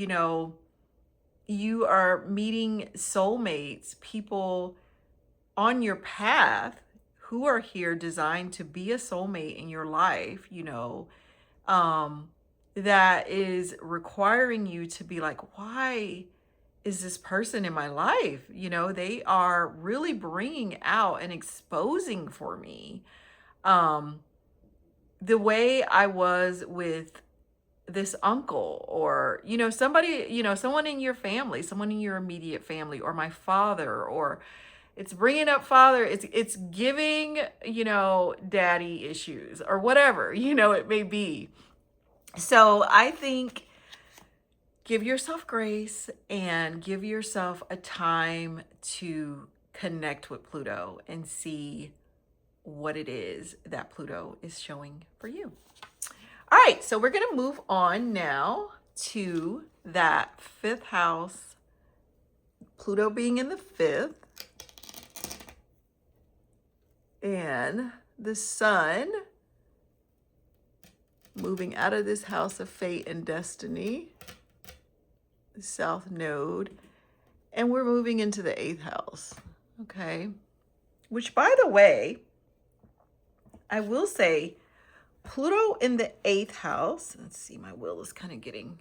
you are meeting soulmates, people on your path who are here designed to be a soulmate in your life, um, that is requiring you to be like, why is this person in my life? They are really bringing out and exposing for me the way I was with this uncle, or somebody, someone in your family, someone in your immediate family, or my father, or it's bringing up father, it's giving, daddy issues or whatever, it may be. So I think give yourself grace and give yourself a time to connect with Pluto and see what it is that Pluto is showing for you. All right, so we're going to move on now to that fifth house, Pluto being in the fifth, and the sun moving out of this house of fate and destiny, the south node, and we're moving into the eighth house, okay? Which, by the way, I will say, Pluto in the eighth house, let's see, my wheel is kind of getting,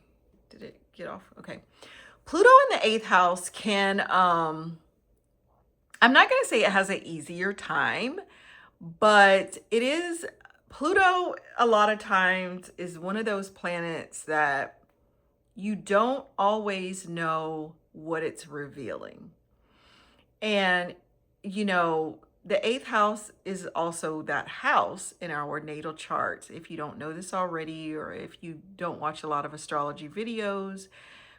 did it get off? Okay. Pluto in the eighth house can, I'm not going to say it has an easier time, but it is, Pluto a lot of times is one of those planets that you don't always know what it's revealing. And, the eighth house is also that house in our natal charts. If you don't know this already, or if you don't watch a lot of astrology videos,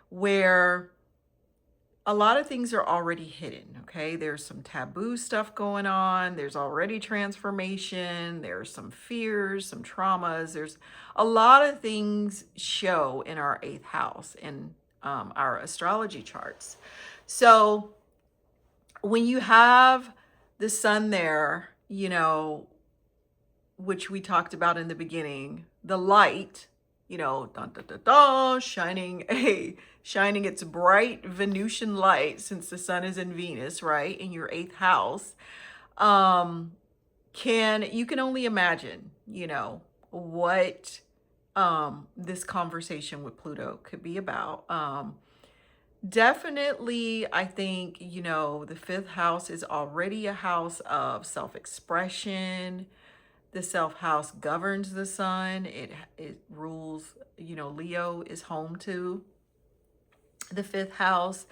where a lot of things are already hidden, okay? There's some taboo stuff going on. There's already transformation. There's some fears, some traumas. There's a lot of things show in our eighth house in our astrology charts. So when you have the sun there, which we talked about in the beginning, the light, dun, dun, dun, dun, shining its bright Venusian light, since the sun is in Venus, right, in your eighth house. You can only imagine, what this conversation with Pluto could be about. Definitely, I think, the fifth house is already a house of self-expression. The self house governs the sun. It rules, Leo is home to the fifth house.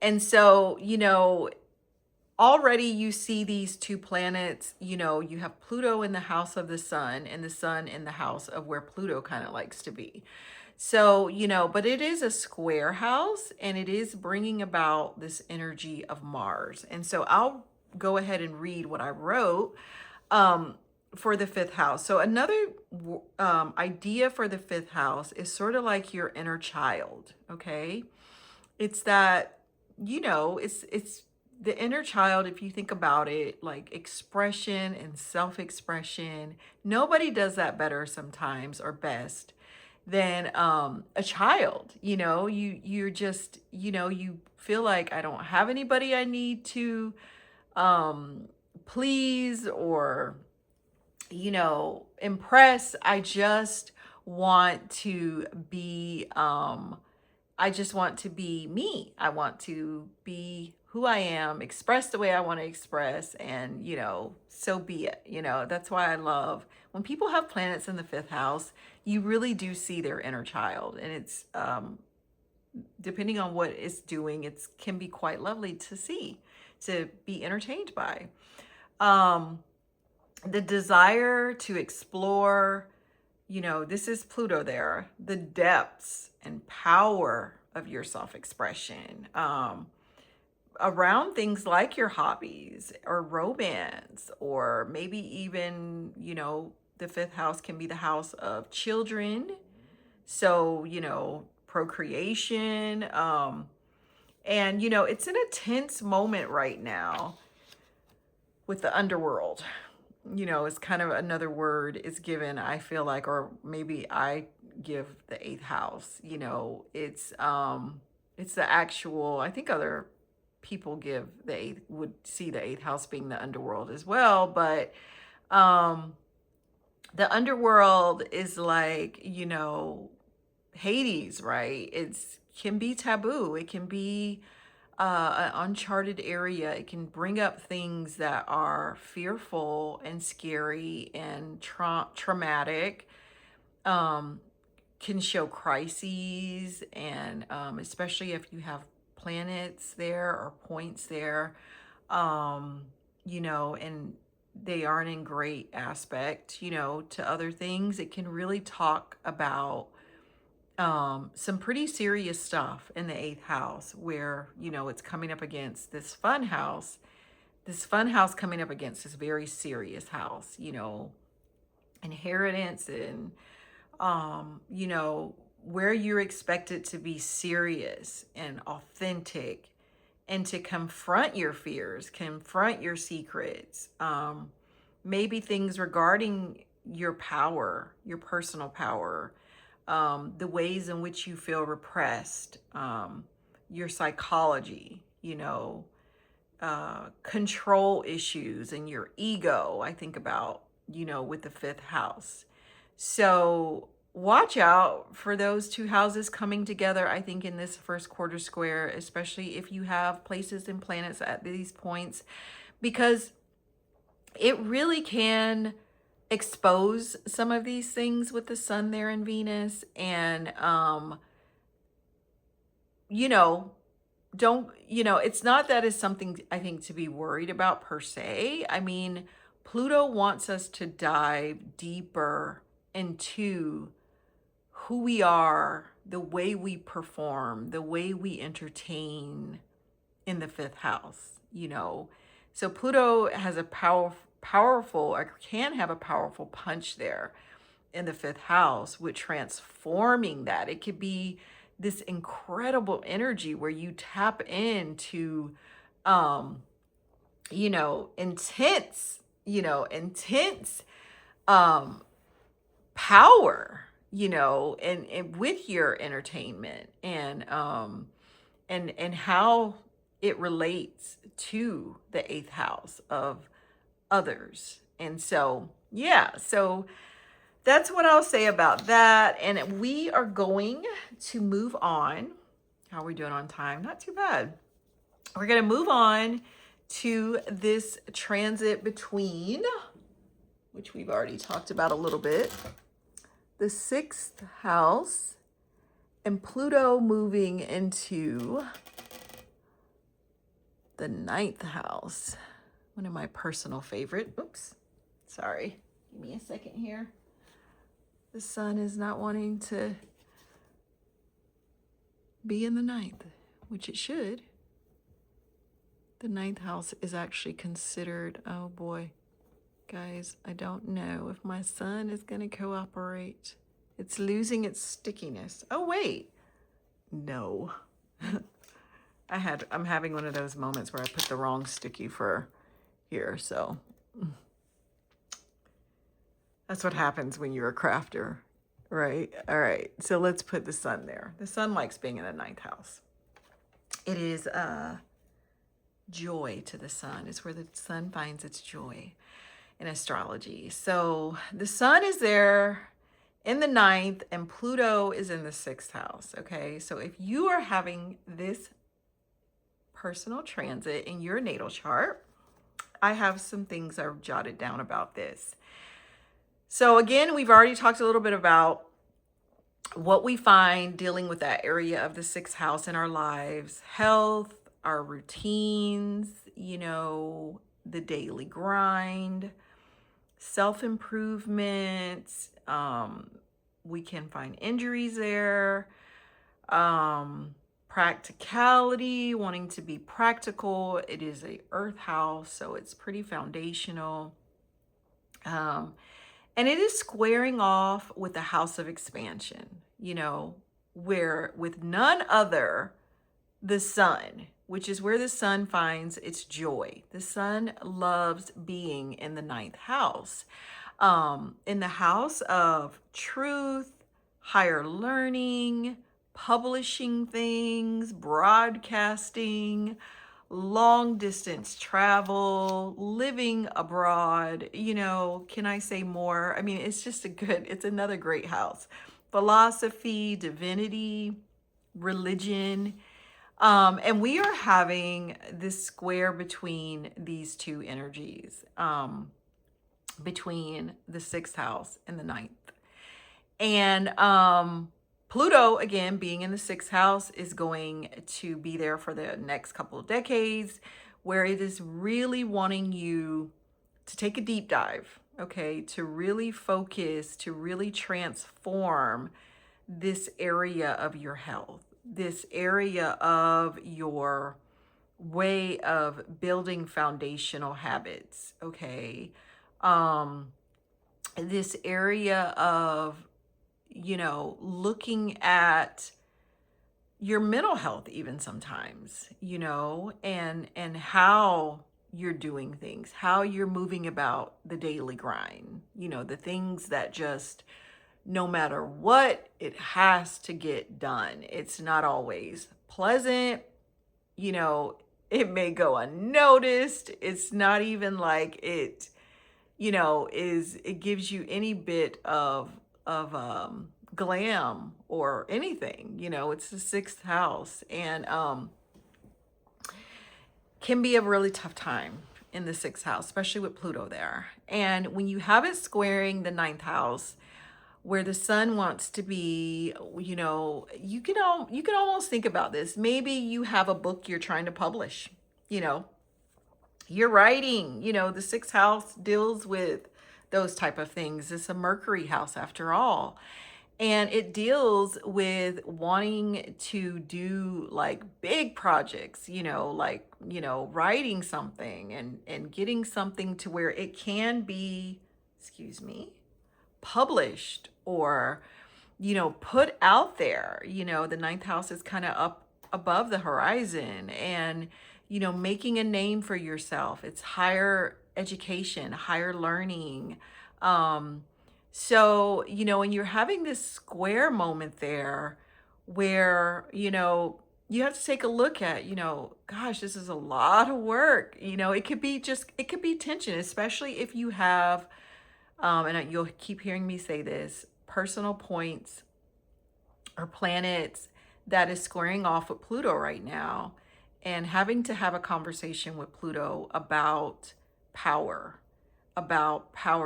And so, already you see these two planets, you have Pluto in the house of the sun, and the sun in the house of where Pluto kind of likes to be. So, but it is a square house, and it is bringing about this energy of Mars. And so I'll go ahead and read what I wrote for the fifth house. So another idea for the fifth house is sort of like your inner child, okay? It's that, it's the inner child, if you think about it, like expression and self-expression. Nobody does that better sometimes, or best, than a child. You're just, you feel like, I don't have anybody I need to please or impress. I just want to be me. I want to be who I am, express the way I want to express, and so be it. That's why I love when people have planets in the fifth house. You really do see their inner child, and it's depending on what it's doing, it can be quite lovely to see, to be entertained by. The desire to explore, this is Pluto there, the depths and power of your self-expression around things like your hobbies or romance, or maybe even, The fifth house can be the house of children. So, procreation. And, it's in a tense moment right now with the underworld. It's kind of another word is given, I feel like, or maybe I give the eighth house. It's the actual, I think other people give the eighth, would see the eighth house being the underworld as well. But the underworld is like, Hades, right? It's can be taboo. It can be an uncharted area. It can bring up things that are fearful and scary and traumatic. Um, can show crises, and especially if you have planets there or points there, and they aren't in great aspect, to other things. It can really talk about some pretty serious stuff in the eighth house where, it's coming up against this fun house coming up against this very serious house, inheritance and, where you're expected to be serious and authentic and to confront your fears, confront your secrets, maybe things regarding your power, your personal power, the ways in which you feel repressed, your psychology, control issues and your ego, I think about, with the fifth house. So watch out for those two houses coming together, I think, in this first quarter square, especially if you have places and planets at these points, because it really can expose some of these things with the sun there in Venus. And you know don't it's not that is something I think to be worried about per se. I mean, Pluto wants us to dive deeper into who we are, the way we perform, the way we entertain in the fifth house. So Pluto has a powerful, or can have a powerful punch there in the fifth house with transforming that. It could be this incredible energy where you tap into, um, intense, intense, um, power, and with your entertainment and how it relates to the eighth house of others. And so, yeah, so that's what I'll say about that. And we are going to move on. How are we doing on time? Not too bad. We're going to move on to this transit between, which we've already talked about a little bit, the sixth house and Pluto moving into the ninth house. One of my personal favorite. Oops, sorry. Give me a second here. The sun is not wanting to be in the ninth, which it should. The ninth house is actually considered, oh boy, guys, I don't know if my sun is going to cooperate. It's losing its stickiness. Oh, wait. No. I'm having one of those moments where I put the wrong sticky for here, so that's what happens when you're a crafter, right? All right, so let's put the sun there. The sun likes being in the ninth house. It is joy to the sun. It's where the sun finds its joy in astrology. So the sun is there in the ninth and Pluto is in the sixth house, okay? So if you are having this personal transit in your natal chart, I have some things I've jotted down about this. So again, we've already talked a little bit about what we find dealing with that area of the sixth house in our lives, health, our routines, the daily grind, self-improvement. We can find injuries there, practicality, wanting to be practical. It is a earth house, so it's pretty foundational. And it is squaring off with the house of expansion, where with none other the sun, which is where the sun finds its joy. The sun loves being in the ninth house, in the house of truth, higher learning, publishing things, broadcasting, long distance travel, living abroad. Can I say more? I mean, it's another great house. Philosophy, divinity, religion. And we are having this square between these two energies, between the sixth house and the ninth. And Pluto, again, being in the sixth house, is going to be there for the next couple of decades, where it is really wanting you to take a deep dive, okay, to really focus, to really transform this area of your health, this area of your way of building foundational habits, okay? This area of, looking at your mental health even sometimes, and how you're doing things, how you're moving about the daily grind, the things that just no matter what, it has to get done. It's not always pleasant. It may go unnoticed. It's not even like it, it gives you any bit of glam or anything. It's the sixth house, and can be a really tough time in the sixth house, especially with Pluto there. And when you have it squaring the ninth house, where the sun wants to be, you can almost think about this. Maybe you have a book you're trying to publish, you know, you're writing, the sixth house deals with those type of things. It's a Mercury house after all. And it deals with wanting to do like big projects, writing something and getting something to where it can be, excuse me, published or put out there. The ninth house is kind of up above the horizon, and making a name for yourself. It's higher education, higher learning. So and you're having this square moment there where you have to take a look at, gosh, this is a lot of work. It could be tension, especially if you have and you'll keep hearing me say this, personal points or planets that is squaring off with Pluto right now, and having to have a conversation with Pluto about power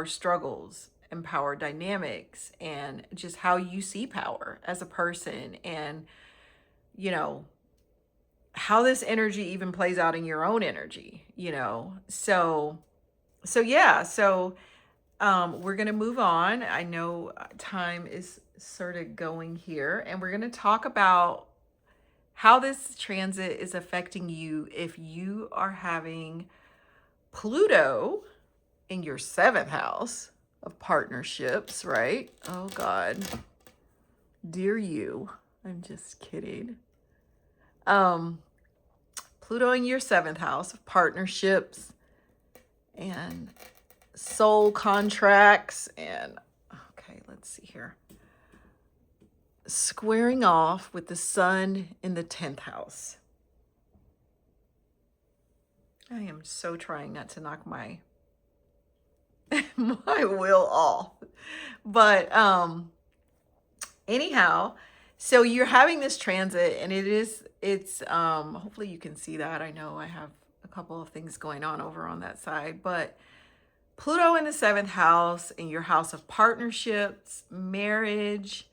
struggles and power dynamics, and just how you see power as a person, and how this energy even plays out in your own energy, so yeah, so we're going to move on. I know time is sort of going here, and we're going to talk about how this transit is affecting you if you are having Pluto in your seventh house of partnerships, right? Oh, God. Dear you. I'm just kidding. Pluto in your seventh house of partnerships and soul contracts, and okay, let's see here, squaring off with the sun in the 10th house. I am so trying not to knock my my will off, but anyhow, so you're having this transit, and it's hopefully you can see that. I know I have a couple of things going on over on that side, but Pluto in the seventh house, in your house of partnerships, marriage,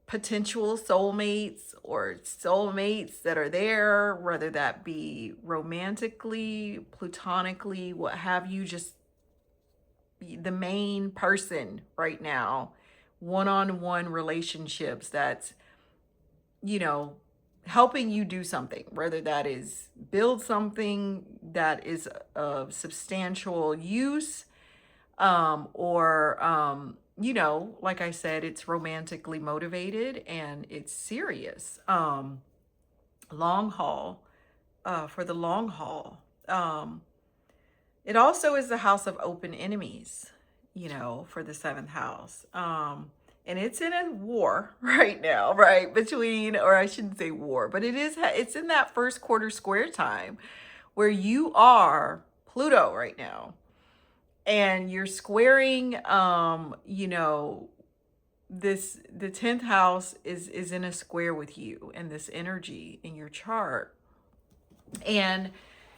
potential soulmates or soulmates that are there, whether that be romantically, platonically, what have you, just the main person right now, one-on-one relationships that's, helping you do something, whether that is build something that is of substantial use, You know, like I said, it's romantically motivated and it's serious. Long haul, for the long haul. It also is the house of open enemies, you know, for the seventh house. And it's in a war right now, right? Between, or I shouldn't say war, but it's in that first quarter square time where you are Pluto right now. And you're squaring, you know, the 10th house is in a square with you and this energy in your chart. And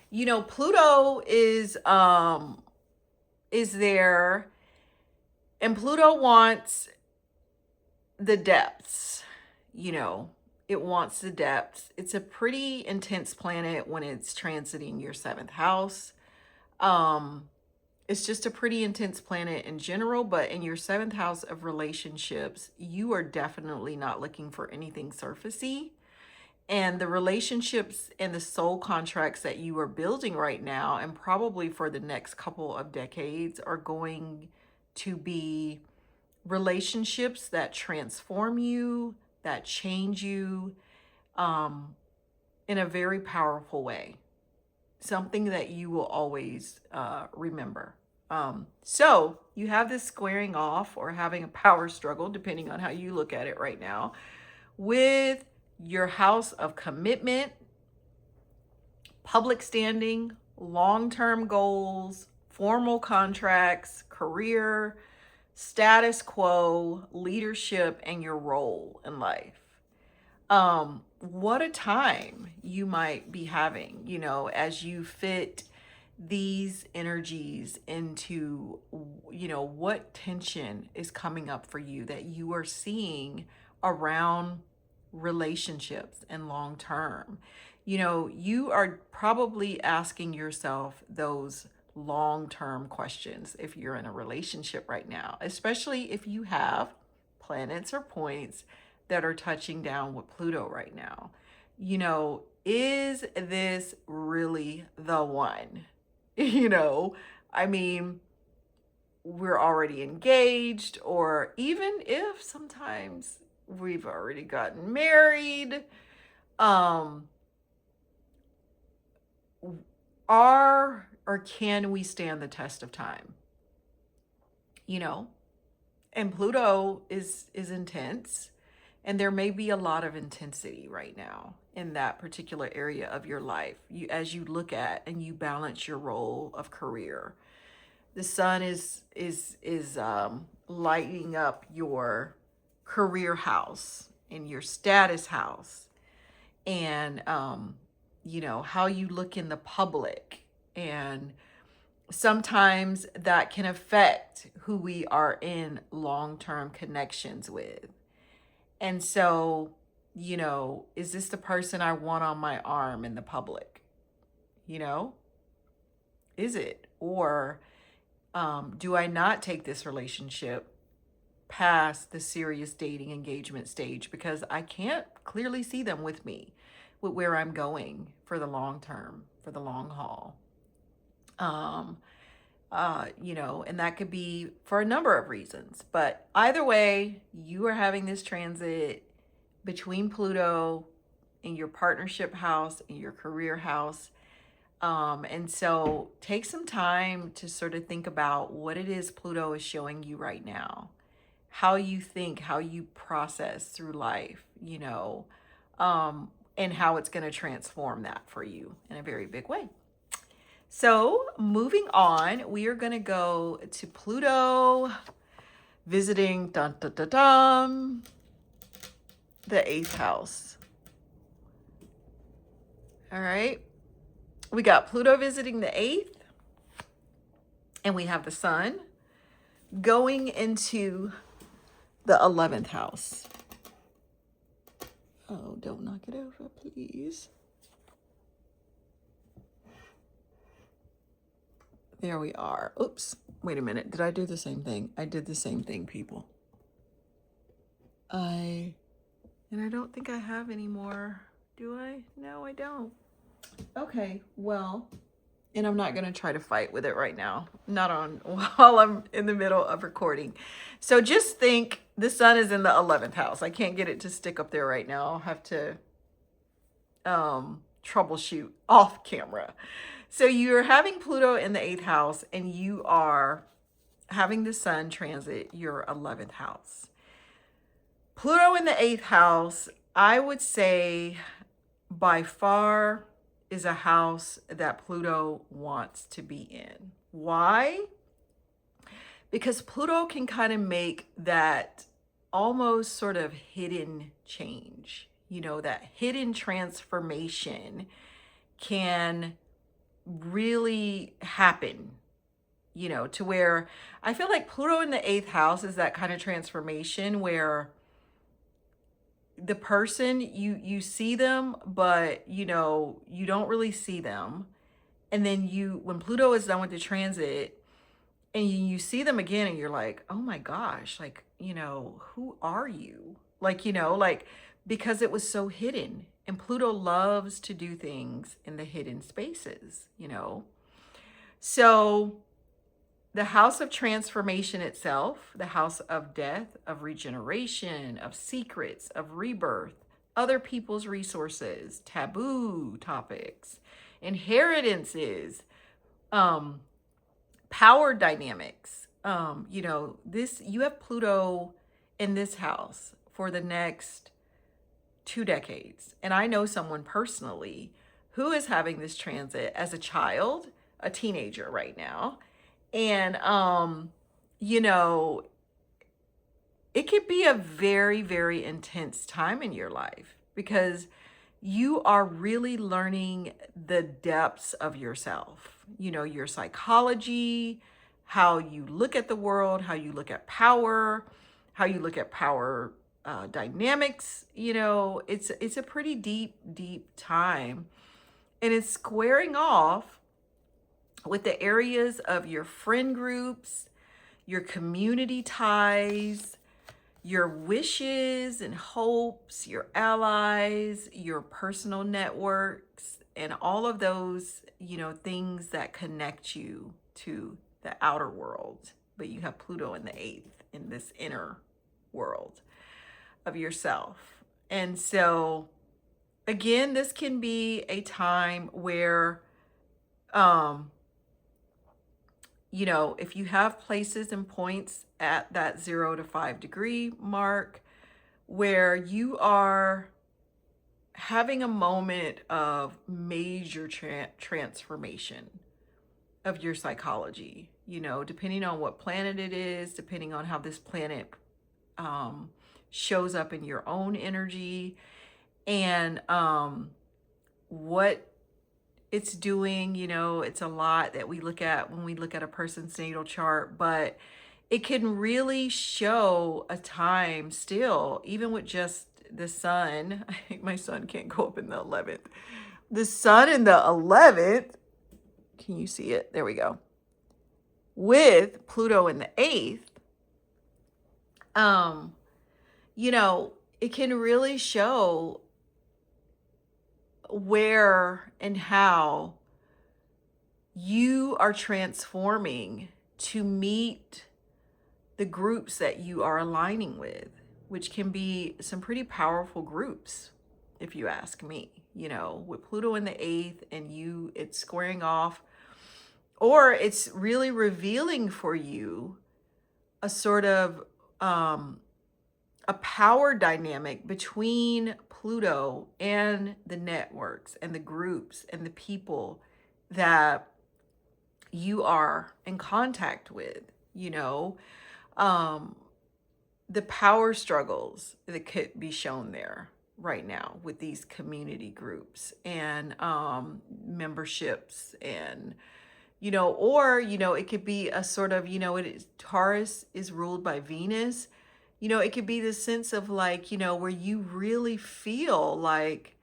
you know, Pluto is there, and Pluto wants the depths, you know. It wants the depths. It's a pretty intense planet when it's transiting your seventh house. Um it's just a pretty intense planet in general, but in your seventh house of relationships, you are definitely not looking for anything surfacey. And the relationships and the soul contracts that you are building right now, and probably for the next couple of decades, are going to be relationships that transform you, that change you, um, in a very powerful way. Something that you will always remember. So you have this squaring off or having a power struggle, depending on how you look at it right now, with your house of commitment, public standing, long-term goals, formal contracts, career, status quo, leadership, and your role in life. What a time you might be having, you know, as you fit these energies into, you know, what tension is coming up for you that you are seeing around relationships and long term. You know, you are probably asking yourself those long term questions if you're in a relationship right now, especially if you have planets or points that are touching down with Pluto right now. You know, is this really the one? You know, I mean, we're already engaged, or even if sometimes we've already gotten married, um, are or can we stand the test of time? You know, and Pluto is intense, and there may be a lot of intensity right now in that particular area of your life. You, as you look at and you balance your role of career, the sun is lighting up your career house and your status house, and you know, how you look in the public, and sometimes that can affect who we are in long-term connections with. And so, you know, is this the person I want on my arm in the public? You know, is it? Or do I not take this relationship past the serious dating engagement stage because I can't clearly see them with me, with where I'm going for the long term, for the long haul? Um, you know, and that could be for a number of reasons. But either way, you are having this transit between Pluto in your partnership house, in your career house. And so take some time to sort of think about what it is Pluto is showing you right now, how you think, how you process through life, you know, and how it's going to transform that for you in a very big way. So moving on, we are going to go to Pluto visiting dun, dun, dun, dun, the eighth house. All right. We got Pluto visiting the eighth, and we have the sun going into the 11th house. Oh, don't knock it over, please. There we are. Oops. Wait a minute. Did I do the same thing? I did the same thing, people. And I don't think I have any more. Do I? No, I don't. Okay. Well, And I'm not going to try to fight with it right now. Not on while I'm in the middle of recording. So just think the sun is in the 11th house. I can't get it to stick up there right now. I'll have to troubleshoot off camera. So you're having Pluto in the 8th house and you are having the sun transit your 11th house. Pluto in the 8th house, I would say by far is a house that Pluto wants to be in. Why? Because Pluto can kind of make that almost sort of hidden change. You know, that hidden transformation can really happen, you know, to where I feel like Pluto in the 8th house is that kind of transformation where the person you see them, but you know, you don't really see them. And then when Pluto is done with the transit and you see them again and you're like, oh my gosh, like, you know, who are you? Like, you know, like, because it was so hidden. And Pluto loves to do things in the hidden spaces, you know. So the house of transformation itself, the house of death, of regeneration, of secrets, of rebirth, other people's resources, taboo topics, inheritances, power dynamics. You know, you have Pluto in this house for the next 2 decades. And I know someone personally who is having this transit as a child, a teenager right now. And, you know, it could be a very, very intense time in your life because you are really learning the depths of yourself, you know, your psychology, how you look at the world, how you look at power, how you look at power dynamics. You know, it's a pretty deep time, and it's squaring off with the areas of your friend groups, your community ties, your wishes and hopes, your allies, your personal networks, and all of those, you know, things that connect you to the outer world. But you have Pluto in the 8th in this inner world of yourself. And so, again, this can be a time where, you know, if you have places and points at that 0 to 5 degree mark where you are having a moment of major transformation of your psychology, you know, depending on what planet it is, depending on how this planet shows up in your own energy, and what it's doing. You know, it's a lot that we look at when we look at a person's natal chart, but it can really show a time still, even with just the sun. I think my sun can't go up in the 11th. The sun in the 11th, can you see it? There we go. With Pluto in the 8th, you know, it can really show where and how you are transforming to meet the groups that you are aligning with, which can be some pretty powerful groups, if you ask me. You know, with Pluto in the 8th and it's squaring off, or it's really revealing for you a sort of a power dynamic between Pluto and the networks and the groups and the people that you are in contact with, you know, the power struggles that could be shown there right now with these community groups and memberships, and, you know, or, you know, it could be a sort of, you know, Taurus is ruled by Venus. You know, it could be this sense of like, you know, where you really feel like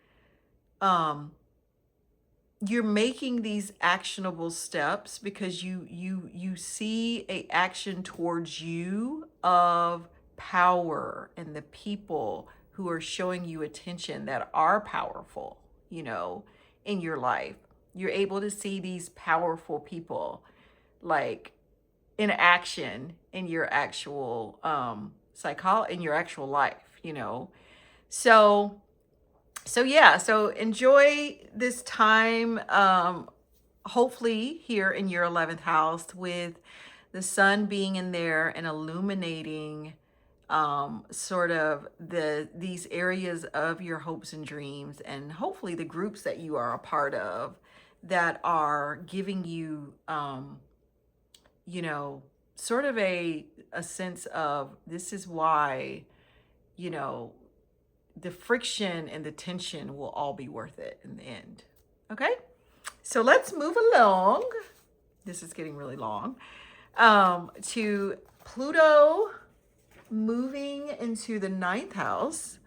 you're making these actionable steps because you see a action towards you of power and the people who are showing you attention that are powerful, you know, in your life. You're able to see these powerful people like in action in your actual in your actual life, you know. So yeah, so enjoy this time, hopefully here in your 11th house, with the sun being in there and illuminating sort of these areas of your hopes and dreams, and hopefully the groups that you are a part of that are giving you you know, sort of a sense of, this is why, you know, the friction and the tension will all be worth it in the end. Okay, so let's move along. This is getting really long. To Pluto moving into the ninth house.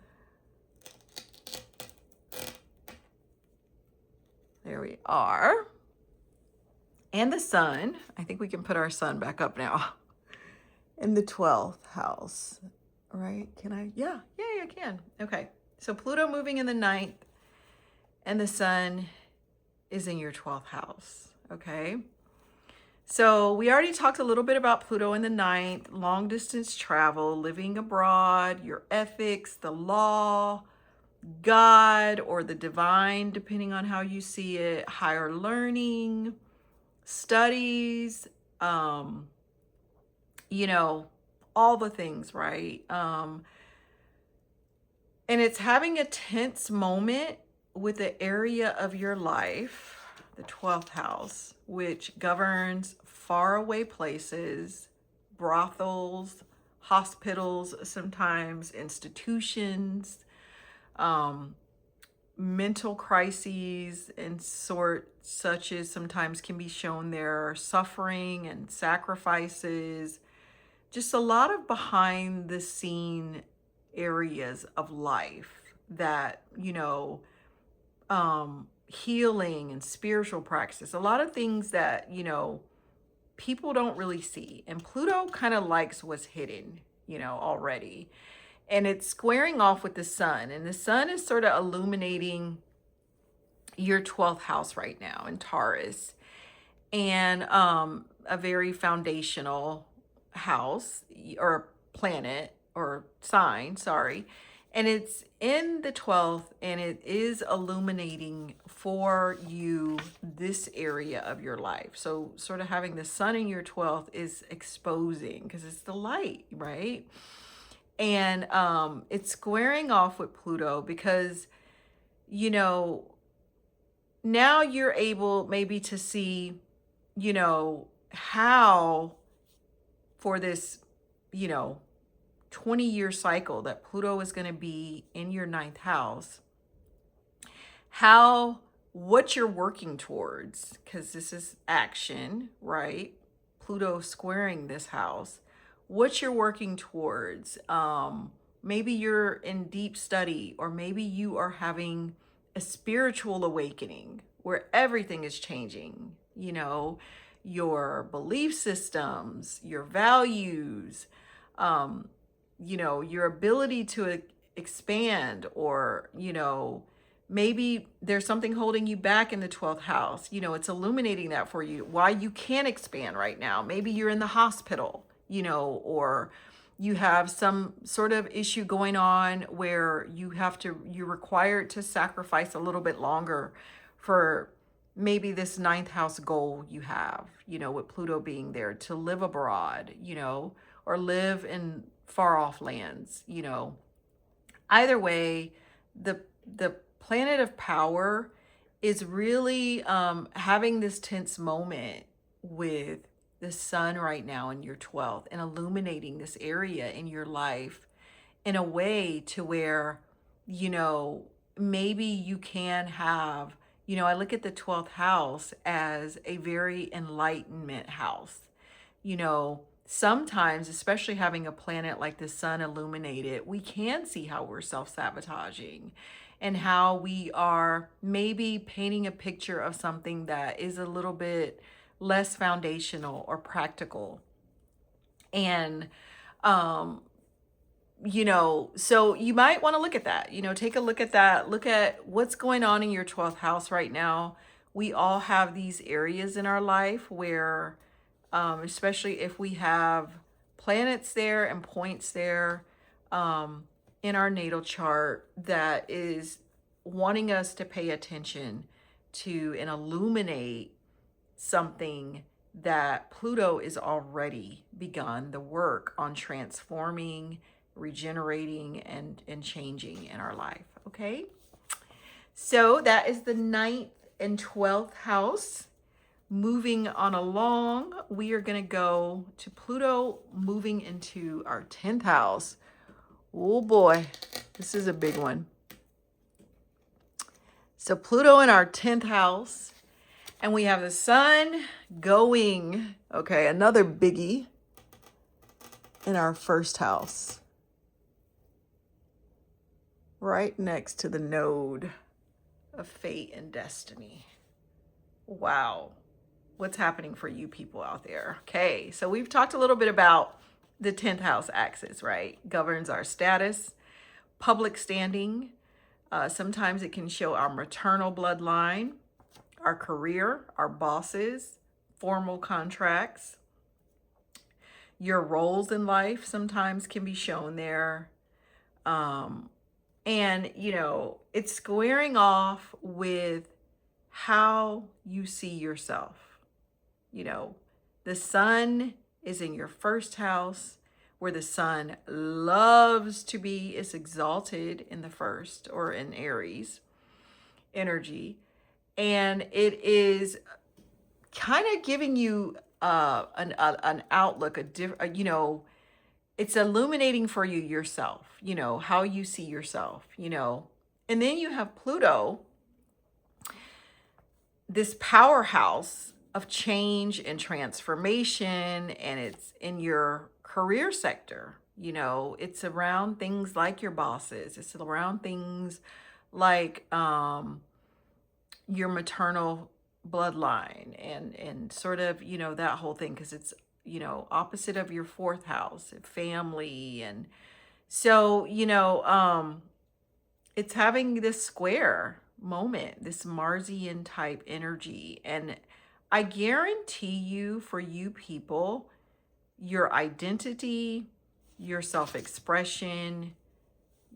There we are. And the sun. I think we can put our sun back up now. In the 12th house. Right? Can I? Yeah, I can. Okay. So Pluto moving in the ninth, and the sun is in your 12th house. Okay. So we already talked a little bit about Pluto in the ninth, long distance travel, living abroad, your ethics, the law, God or the divine, depending on how you see it, higher learning, studies, you know, all the things, right? And it's having a tense moment with the area of your life, the 12th house, which governs faraway places, brothels, hospitals, sometimes institutions, mental crises and such as sometimes can be shown there, suffering and sacrifices, just a lot of behind the scene areas of life that, you know, healing and spiritual practice, a lot of things that, you know, people don't really see. And Pluto kind of likes what's hidden, you know, already. And it's squaring off with the sun. And the sun is sort of illuminating your 12th house right now in Taurus. And a very foundational house or planet or sign, sorry. And it's in the 12th, and it is illuminating for you this area of your life. So sort of having the sun in your 12th is exposing, because it's the light, right? And it's squaring off with Pluto because, you know, now you're able maybe to see, you know, how for this, you know, 20-year cycle that Pluto is going to be in your ninth house, what you're working towards, because this is action, right? Pluto squaring this house, what you're working towards. Maybe you're in deep study, or maybe you are having a spiritual awakening where everything is changing, you know, your belief systems, your values, you know, your ability to expand, or, you know, maybe there's something holding you back in the 12th house. You know, it's illuminating that for you, why you can't expand right now. Maybe you're in the hospital, you know, or you have some sort of issue going on where you're required to sacrifice a little bit longer for maybe this ninth house goal you have, you know, with Pluto being there, to live abroad, you know, or live in far off lands, you know. Either way, the planet of power is really having this tense moment with the sun right now in your 12th, and illuminating this area in your life in a way to where, you know, maybe you can have, you know, I look at the 12th house as a very enlightenment house. You know, sometimes, especially having a planet like the sun illuminated, we can see how we're self-sabotaging, and how we are maybe painting a picture of something that is a little bit less foundational or practical. And you know, so you might want to look at that, you know, take a look at that, look at what's going on in your 12th house right now we all have these areas in our life where, especially if we have planets there and points there in our natal chart, that is wanting us to pay attention to and illuminate something that Pluto is already begun the work on transforming, regenerating, and changing in our life. Okay. So that is the 9th and 12th house. Moving on along, we are going to go to Pluto moving into our 10th house. Oh boy, this is a big one. So Pluto in our 10th house, and we have the sun going, okay, another biggie, in our 1st house, right next to the node of fate and destiny. Wow. What's happening for you people out there? Okay, so we've talked a little bit about the 10th house axis, right? Governs our status, public standing. Sometimes it can show our maternal bloodline, our career, our bosses, formal contracts. Your roles in life sometimes can be shown there. And, you know, it's squaring off with how you see yourself. You know, the sun is in your 1st house, where the sun loves to be, is exalted in the 1st, or in Aries energy. And it is kind of giving you an outlook, you know, it's illuminating for you yourself, you know, how you see yourself, you know. And then you have Pluto, this powerhouse of change and transformation, and it's in your career sector. You know, it's around things like your bosses. It's around things like your maternal bloodline, and sort of, you know, that whole thing, because it's, you know, opposite of your 4th house, family. And so, you know, it's having this square moment, this Marsian type energy. And I guarantee you, for you people, your identity, your self-expression,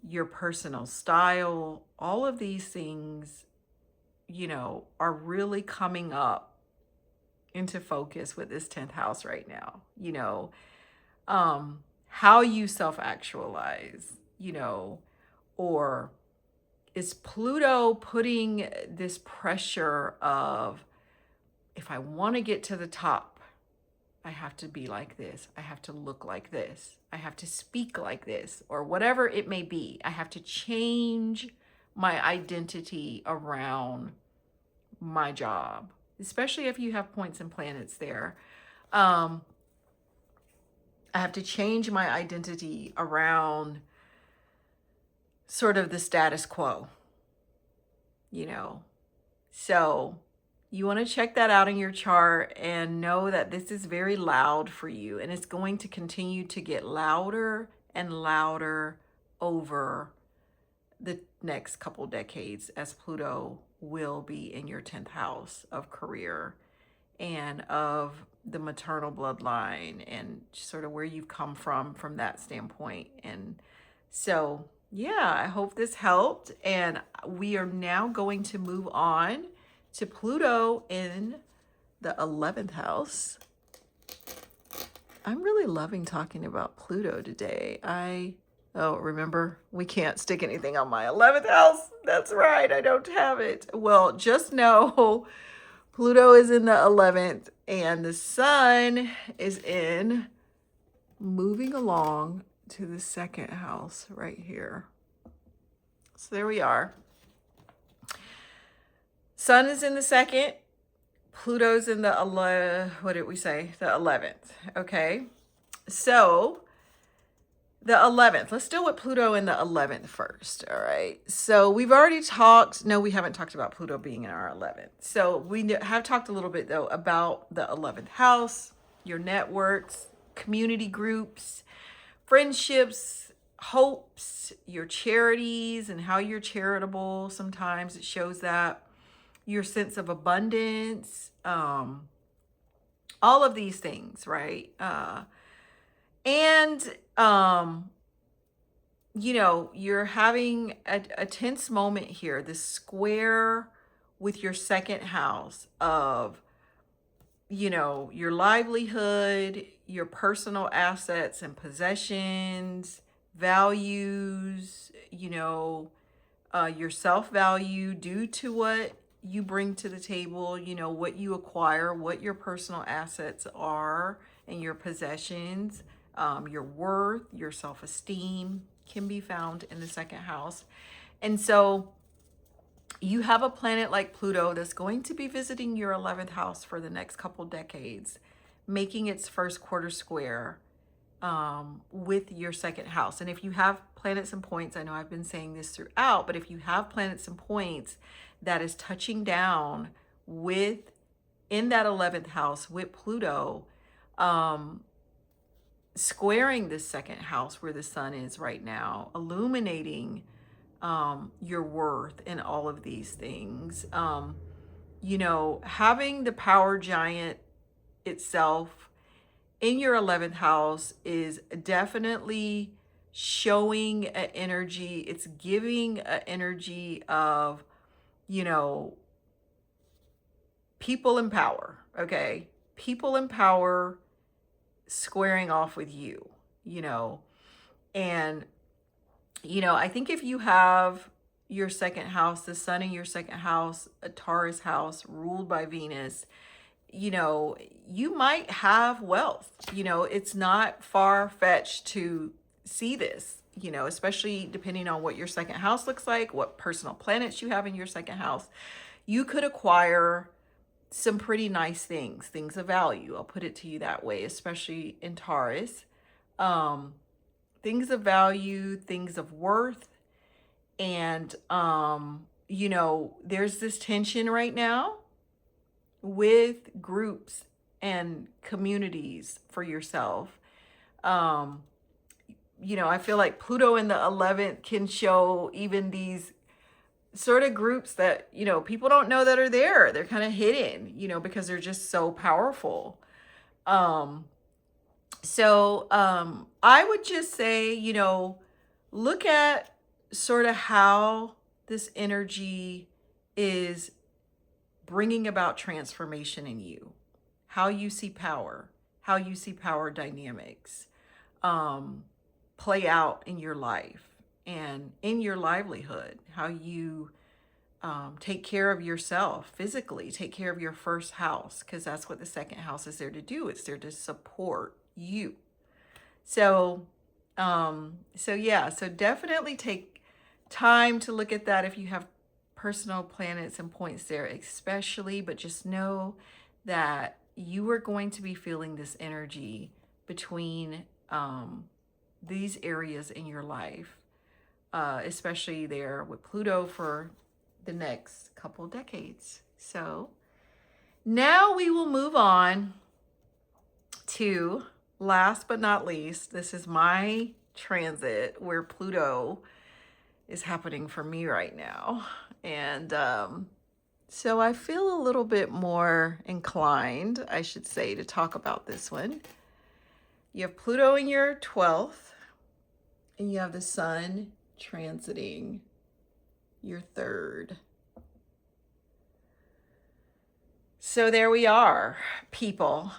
your personal style, all of these things, you know, are really coming up into focus with this 10th house right now. You know, how you self-actualize, you know, or is Pluto putting this pressure of, if I want to get to the top, I have to be like this. I have to look like this. I have to speak like this, or whatever it may be. I have to change my identity around my job, especially if you have points and planets there. I have to change my identity around sort of the status quo, you know. So you want to check that out in your chart and know that this is very loud for you, and it's going to continue to get louder and louder over the next couple decades, as Pluto will be in your 10th house of career and of the maternal bloodline, and sort of where you've come from that standpoint. And so, yeah, I hope this helped. And we are now going to move on to Pluto in the 11th house. I'm really loving talking about Pluto today. Oh, remember, we can't stick anything on my 11th house. That's right, I don't have it. Well, just know Pluto is in the 11th, and the sun is moving along to the 2nd house right here. So there we are. Sun is in the 2nd. Pluto's in the, what did we say? The 11th. Okay. So the 11th, let's deal with Pluto in the 11th first. All right. So we've already talked. No, we haven't talked about Pluto being in our 11th. So we have talked a little bit, though, about the 11th house, your networks, community groups, friendships, hopes, your charities, and how you're charitable. Sometimes it shows that. your sense of abundance, all of these things, right? And you know, you're having a tense moment here, this square with your second house of, you know, your livelihood, your personal assets and possessions, values, you know, your self-value due to what you bring to the table, you know, what you acquire, what your personal assets are and your possessions, your worth, your self-esteem can be found in the second house. And so you have a planet like Pluto that's going to be visiting your 11th house for the next couple decades, making its first quarter square with your second house. And if you have planets and points, I know I've been saying this throughout, but if you have planets and points that is touching down with in that 11th house with Pluto, squaring this second house where the sun is right now, illuminating your worth and all of these things. You know, having the power giant itself in your 11th house is definitely showing an energy. It's giving an energy of, you know, people in power. Okay. People in power squaring off with you, you know, and, you know, I think if you have your second house, the sun in your second house, a Taurus house ruled by Venus, you know, you might have wealth. You know, it's not far-fetched to see this, you know, especially depending on what your second house looks like, what personal planets you have in your second house. You could acquire some pretty nice things, things of value. I'll put it to you that way, especially in Taurus. Things of value, things of worth. And, you know, there's this tension right now with groups and communities for yourself. You know, I feel like Pluto in the 11th can show even these sort of groups that, you know, people don't know that are there. They're kind of hidden, you know, because they're just so powerful. I would just say, you know, look at sort of how this energy is bringing about transformation in you, how you see power, how you see power dynamics play out in your life and in your livelihood, how you take care of yourself physically, take care of your first house, because that's what the second house is there to do. It's there to support you. So, so definitely take time to look at that if you have personal planets and points there, especially, but just know that you are going to be feeling this energy between these areas in your life, especially there with Pluto for the next couple decades. So now we will move on to, last but not least, this is my transit where Pluto is happening for me right now. And so I feel a little bit more inclined, I should say, to talk about this one. You have Pluto in your 12th, and you have the sun transiting your 3rd. So there we are, people.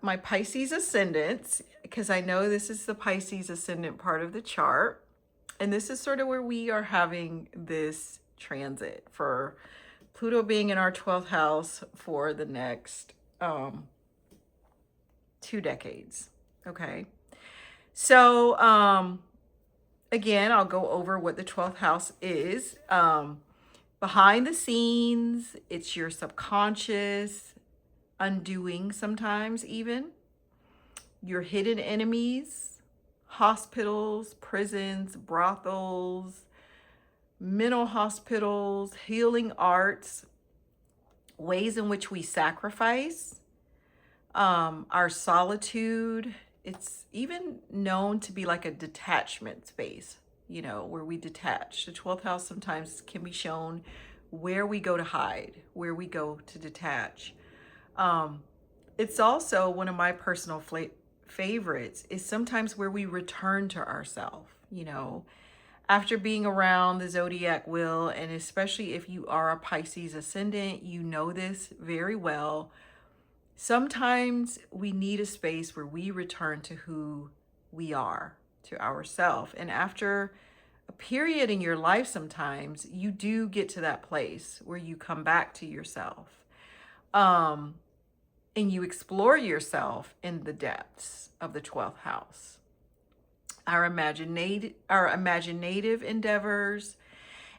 My Pisces ascendant, because I know this is the Pisces ascendant part of the chart, and this is sort of where we are having this transit for Pluto being in our 12th house for the next 2 decades. Okay. So again, I'll go over what the 12th house is. Behind the scenes, it's your subconscious undoing sometimes, even your hidden enemies, hospitals, prisons, brothels, mental hospitals, healing arts, ways in which we sacrifice, our solitude. It's even known to be like a detachment space, you know, where we detach. The 12th house sometimes can be shown where we go to hide, where we go to detach. Um, it's also one of my personal favorites is sometimes where we return to ourselves, after being around the zodiac wheel, and especially if you are a Pisces ascendant, you know this very well. Sometimes we need a space where we return to who we are, to ourselves. And after a period in your life, sometimes you do get to that place where you come back to yourself. Um, and you explore yourself in the depths of the 12th house. Our imaginative endeavors,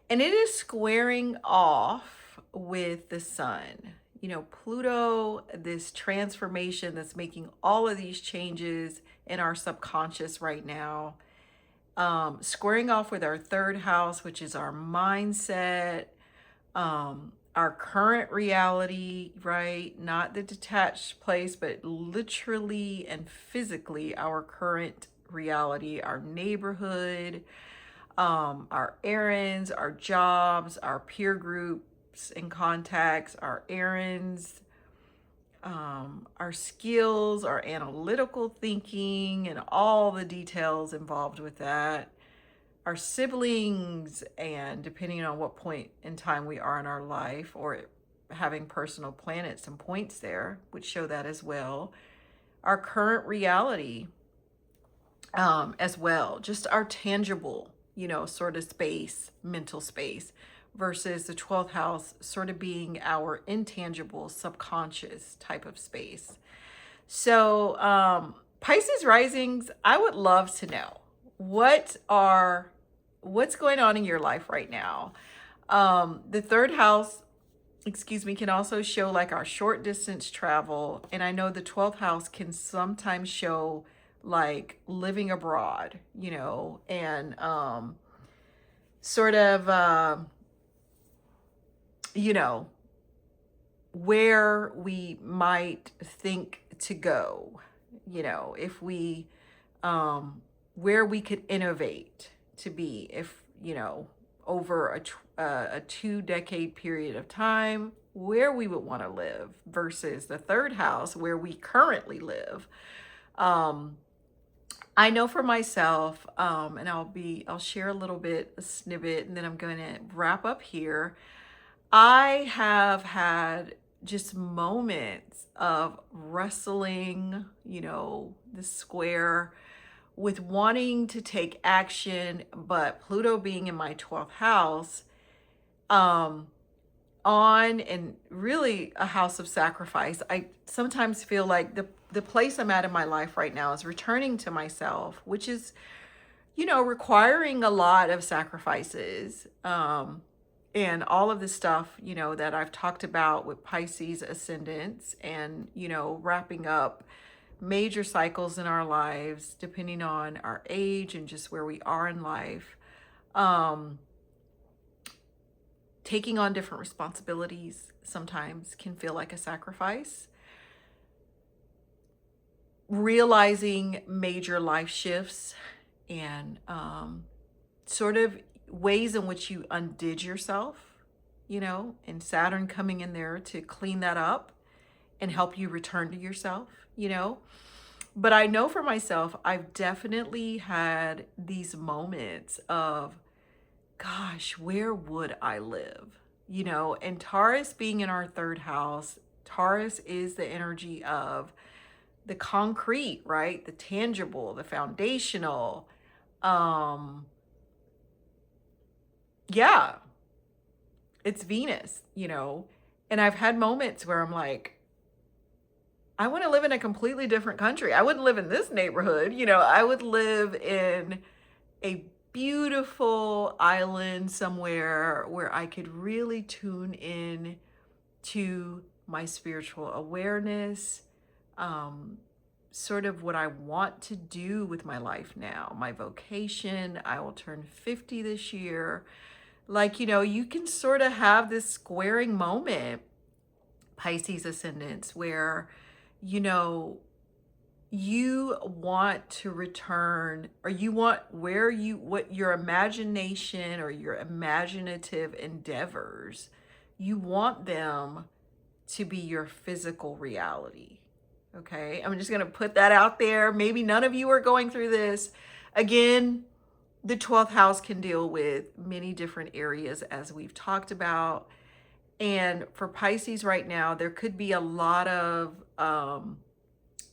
and it is squaring off with the sun. Pluto, this transformation that's making all of these changes in our subconscious right now, squaring off with our third house, which is our mindset, our current reality, right? Not the detached place, but literally and physically our current reality, our neighborhood, our errands, our jobs, our peer groups and contacts, our errands, our skills, our analytical thinking, and all the details involved with that, our siblings, and depending on what point in time we are in our life, or having personal planets and points there, which show that as well, our current reality, as well, just our tangible, sort of space, mental space, versus the 12th house sort of being our intangible, subconscious type of space. So, Pisces risings, I would love to know what's going on in your life right now. The third house, can also show like our short distance travel. And I know the 12th house can sometimes show like living abroad, and sort of, you know, where we might think to go, if we, where we could innovate to be, if, over a 2-decade period of time, where we would want to live versus the third house where we currently live. I know for myself, and I'll share a little bit, a snippet, and then I'm going to wrap up here. I have had just moments of wrestling, the square with wanting to take action, but Pluto being in my 12th house, on and really a house of sacrifice. I sometimes feel like the place I'm at in my life right now is returning to myself, which is, requiring a lot of sacrifices. And all of the stuff, that I've talked about with Pisces ascendants, and, wrapping up major cycles in our lives, depending on our age and just where we are in life. Taking on different responsibilities sometimes can feel like a sacrifice. Realizing major life shifts and, sort of ways in which you undid yourself, and Saturn coming in there to clean that up and help you return to yourself, But I know for myself, I've definitely had these moments of, gosh, where would I live? And Taurus being in our third house, Taurus is the energy of the concrete, right? The tangible, the foundational. Yeah, it's Venus, and I've had moments where I'm like, I want to live in a completely different country. I wouldn't live in this neighborhood. I would live in a beautiful island somewhere where I could really tune in to my spiritual awareness, sort of what I want to do with my life now, my vocation. I will turn 50 this year. Like, you can sort of have this squaring moment, Pisces ascendants, where, you want to return, or you want what your imagination or your imaginative endeavors you want them to be your physical reality. Okay, I'm just going to put that out there. Maybe none of you are going through this. Again, the 12th house can deal with many different areas, as we've talked about. And for Pisces right now, there could be a lot of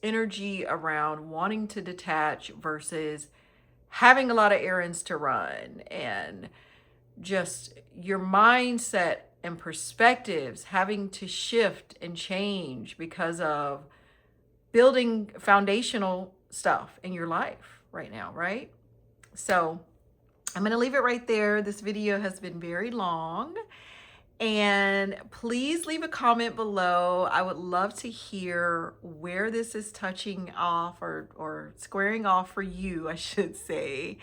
energy around wanting to detach versus having a lot of errands to run, and just your mindset and perspectives having to shift and change because of building foundational stuff in your life right now, right? So I'm going to leave it right there. This video has been very long. And please leave a comment below. I would love to hear where this is touching off or squaring off for you, I should say,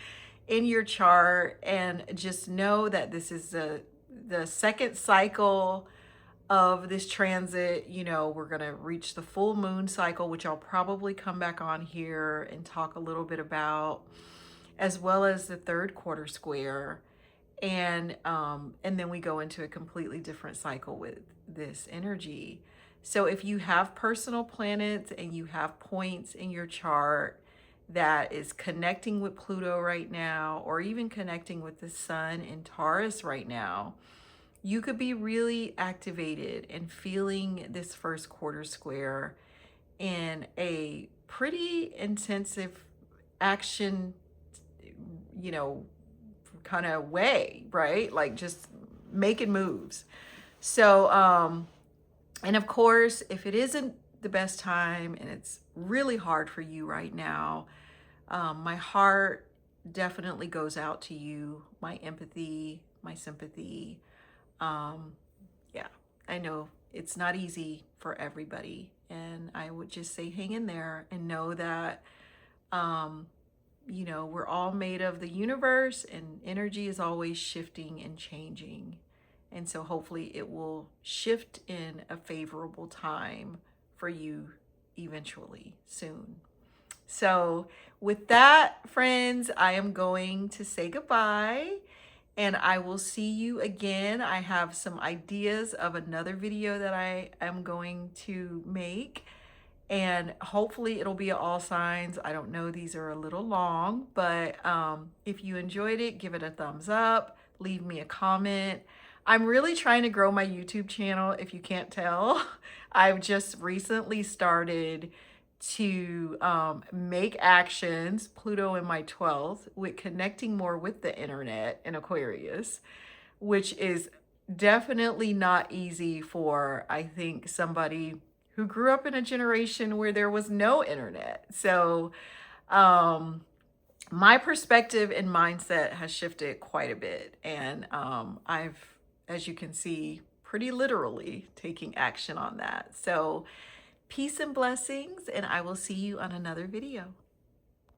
in your chart. And just know that this is the second cycle of this transit. You know, we're going to reach the full moon cycle, which I'll probably come back on here and talk a little bit about, as well as the third quarter square. And then we go into a completely different cycle with this energy. So if you have personal planets and you have points in your chart that is connecting with Pluto right now, or even connecting with the sun in Taurus right now, you could be really activated and feeling this first quarter square in a pretty intensive action, you know, kind of way, right? Like just making moves. So, and of course, if it isn't the best time and it's really hard for you right now, my heart definitely goes out to you. My empathy, my sympathy. Yeah, I know it's not easy for everybody. And I would just say hang in there and know that, you know, we're all made of the universe, and energy is always shifting and changing. And so hopefully it will shift in a favorable time for you eventually soon. So with that, friends, I am going to say goodbye, and I will see you again. I have some ideas of another video that I am going to make, and hopefully it'll be all signs. I don't know, these are a little long, but if you enjoyed it, give it a thumbs up, leave me a comment. I'm really trying to grow my YouTube channel, if you can't tell. I've just recently started to make actions, Pluto in my 12th, with connecting more with the internet in Aquarius, which is definitely not easy for, I think, somebody who grew up in a generation where there was no internet. So my perspective and mindset has shifted quite a bit. And I've, as you can see, pretty literally taking action on that. So peace and blessings, and I will see you on another video.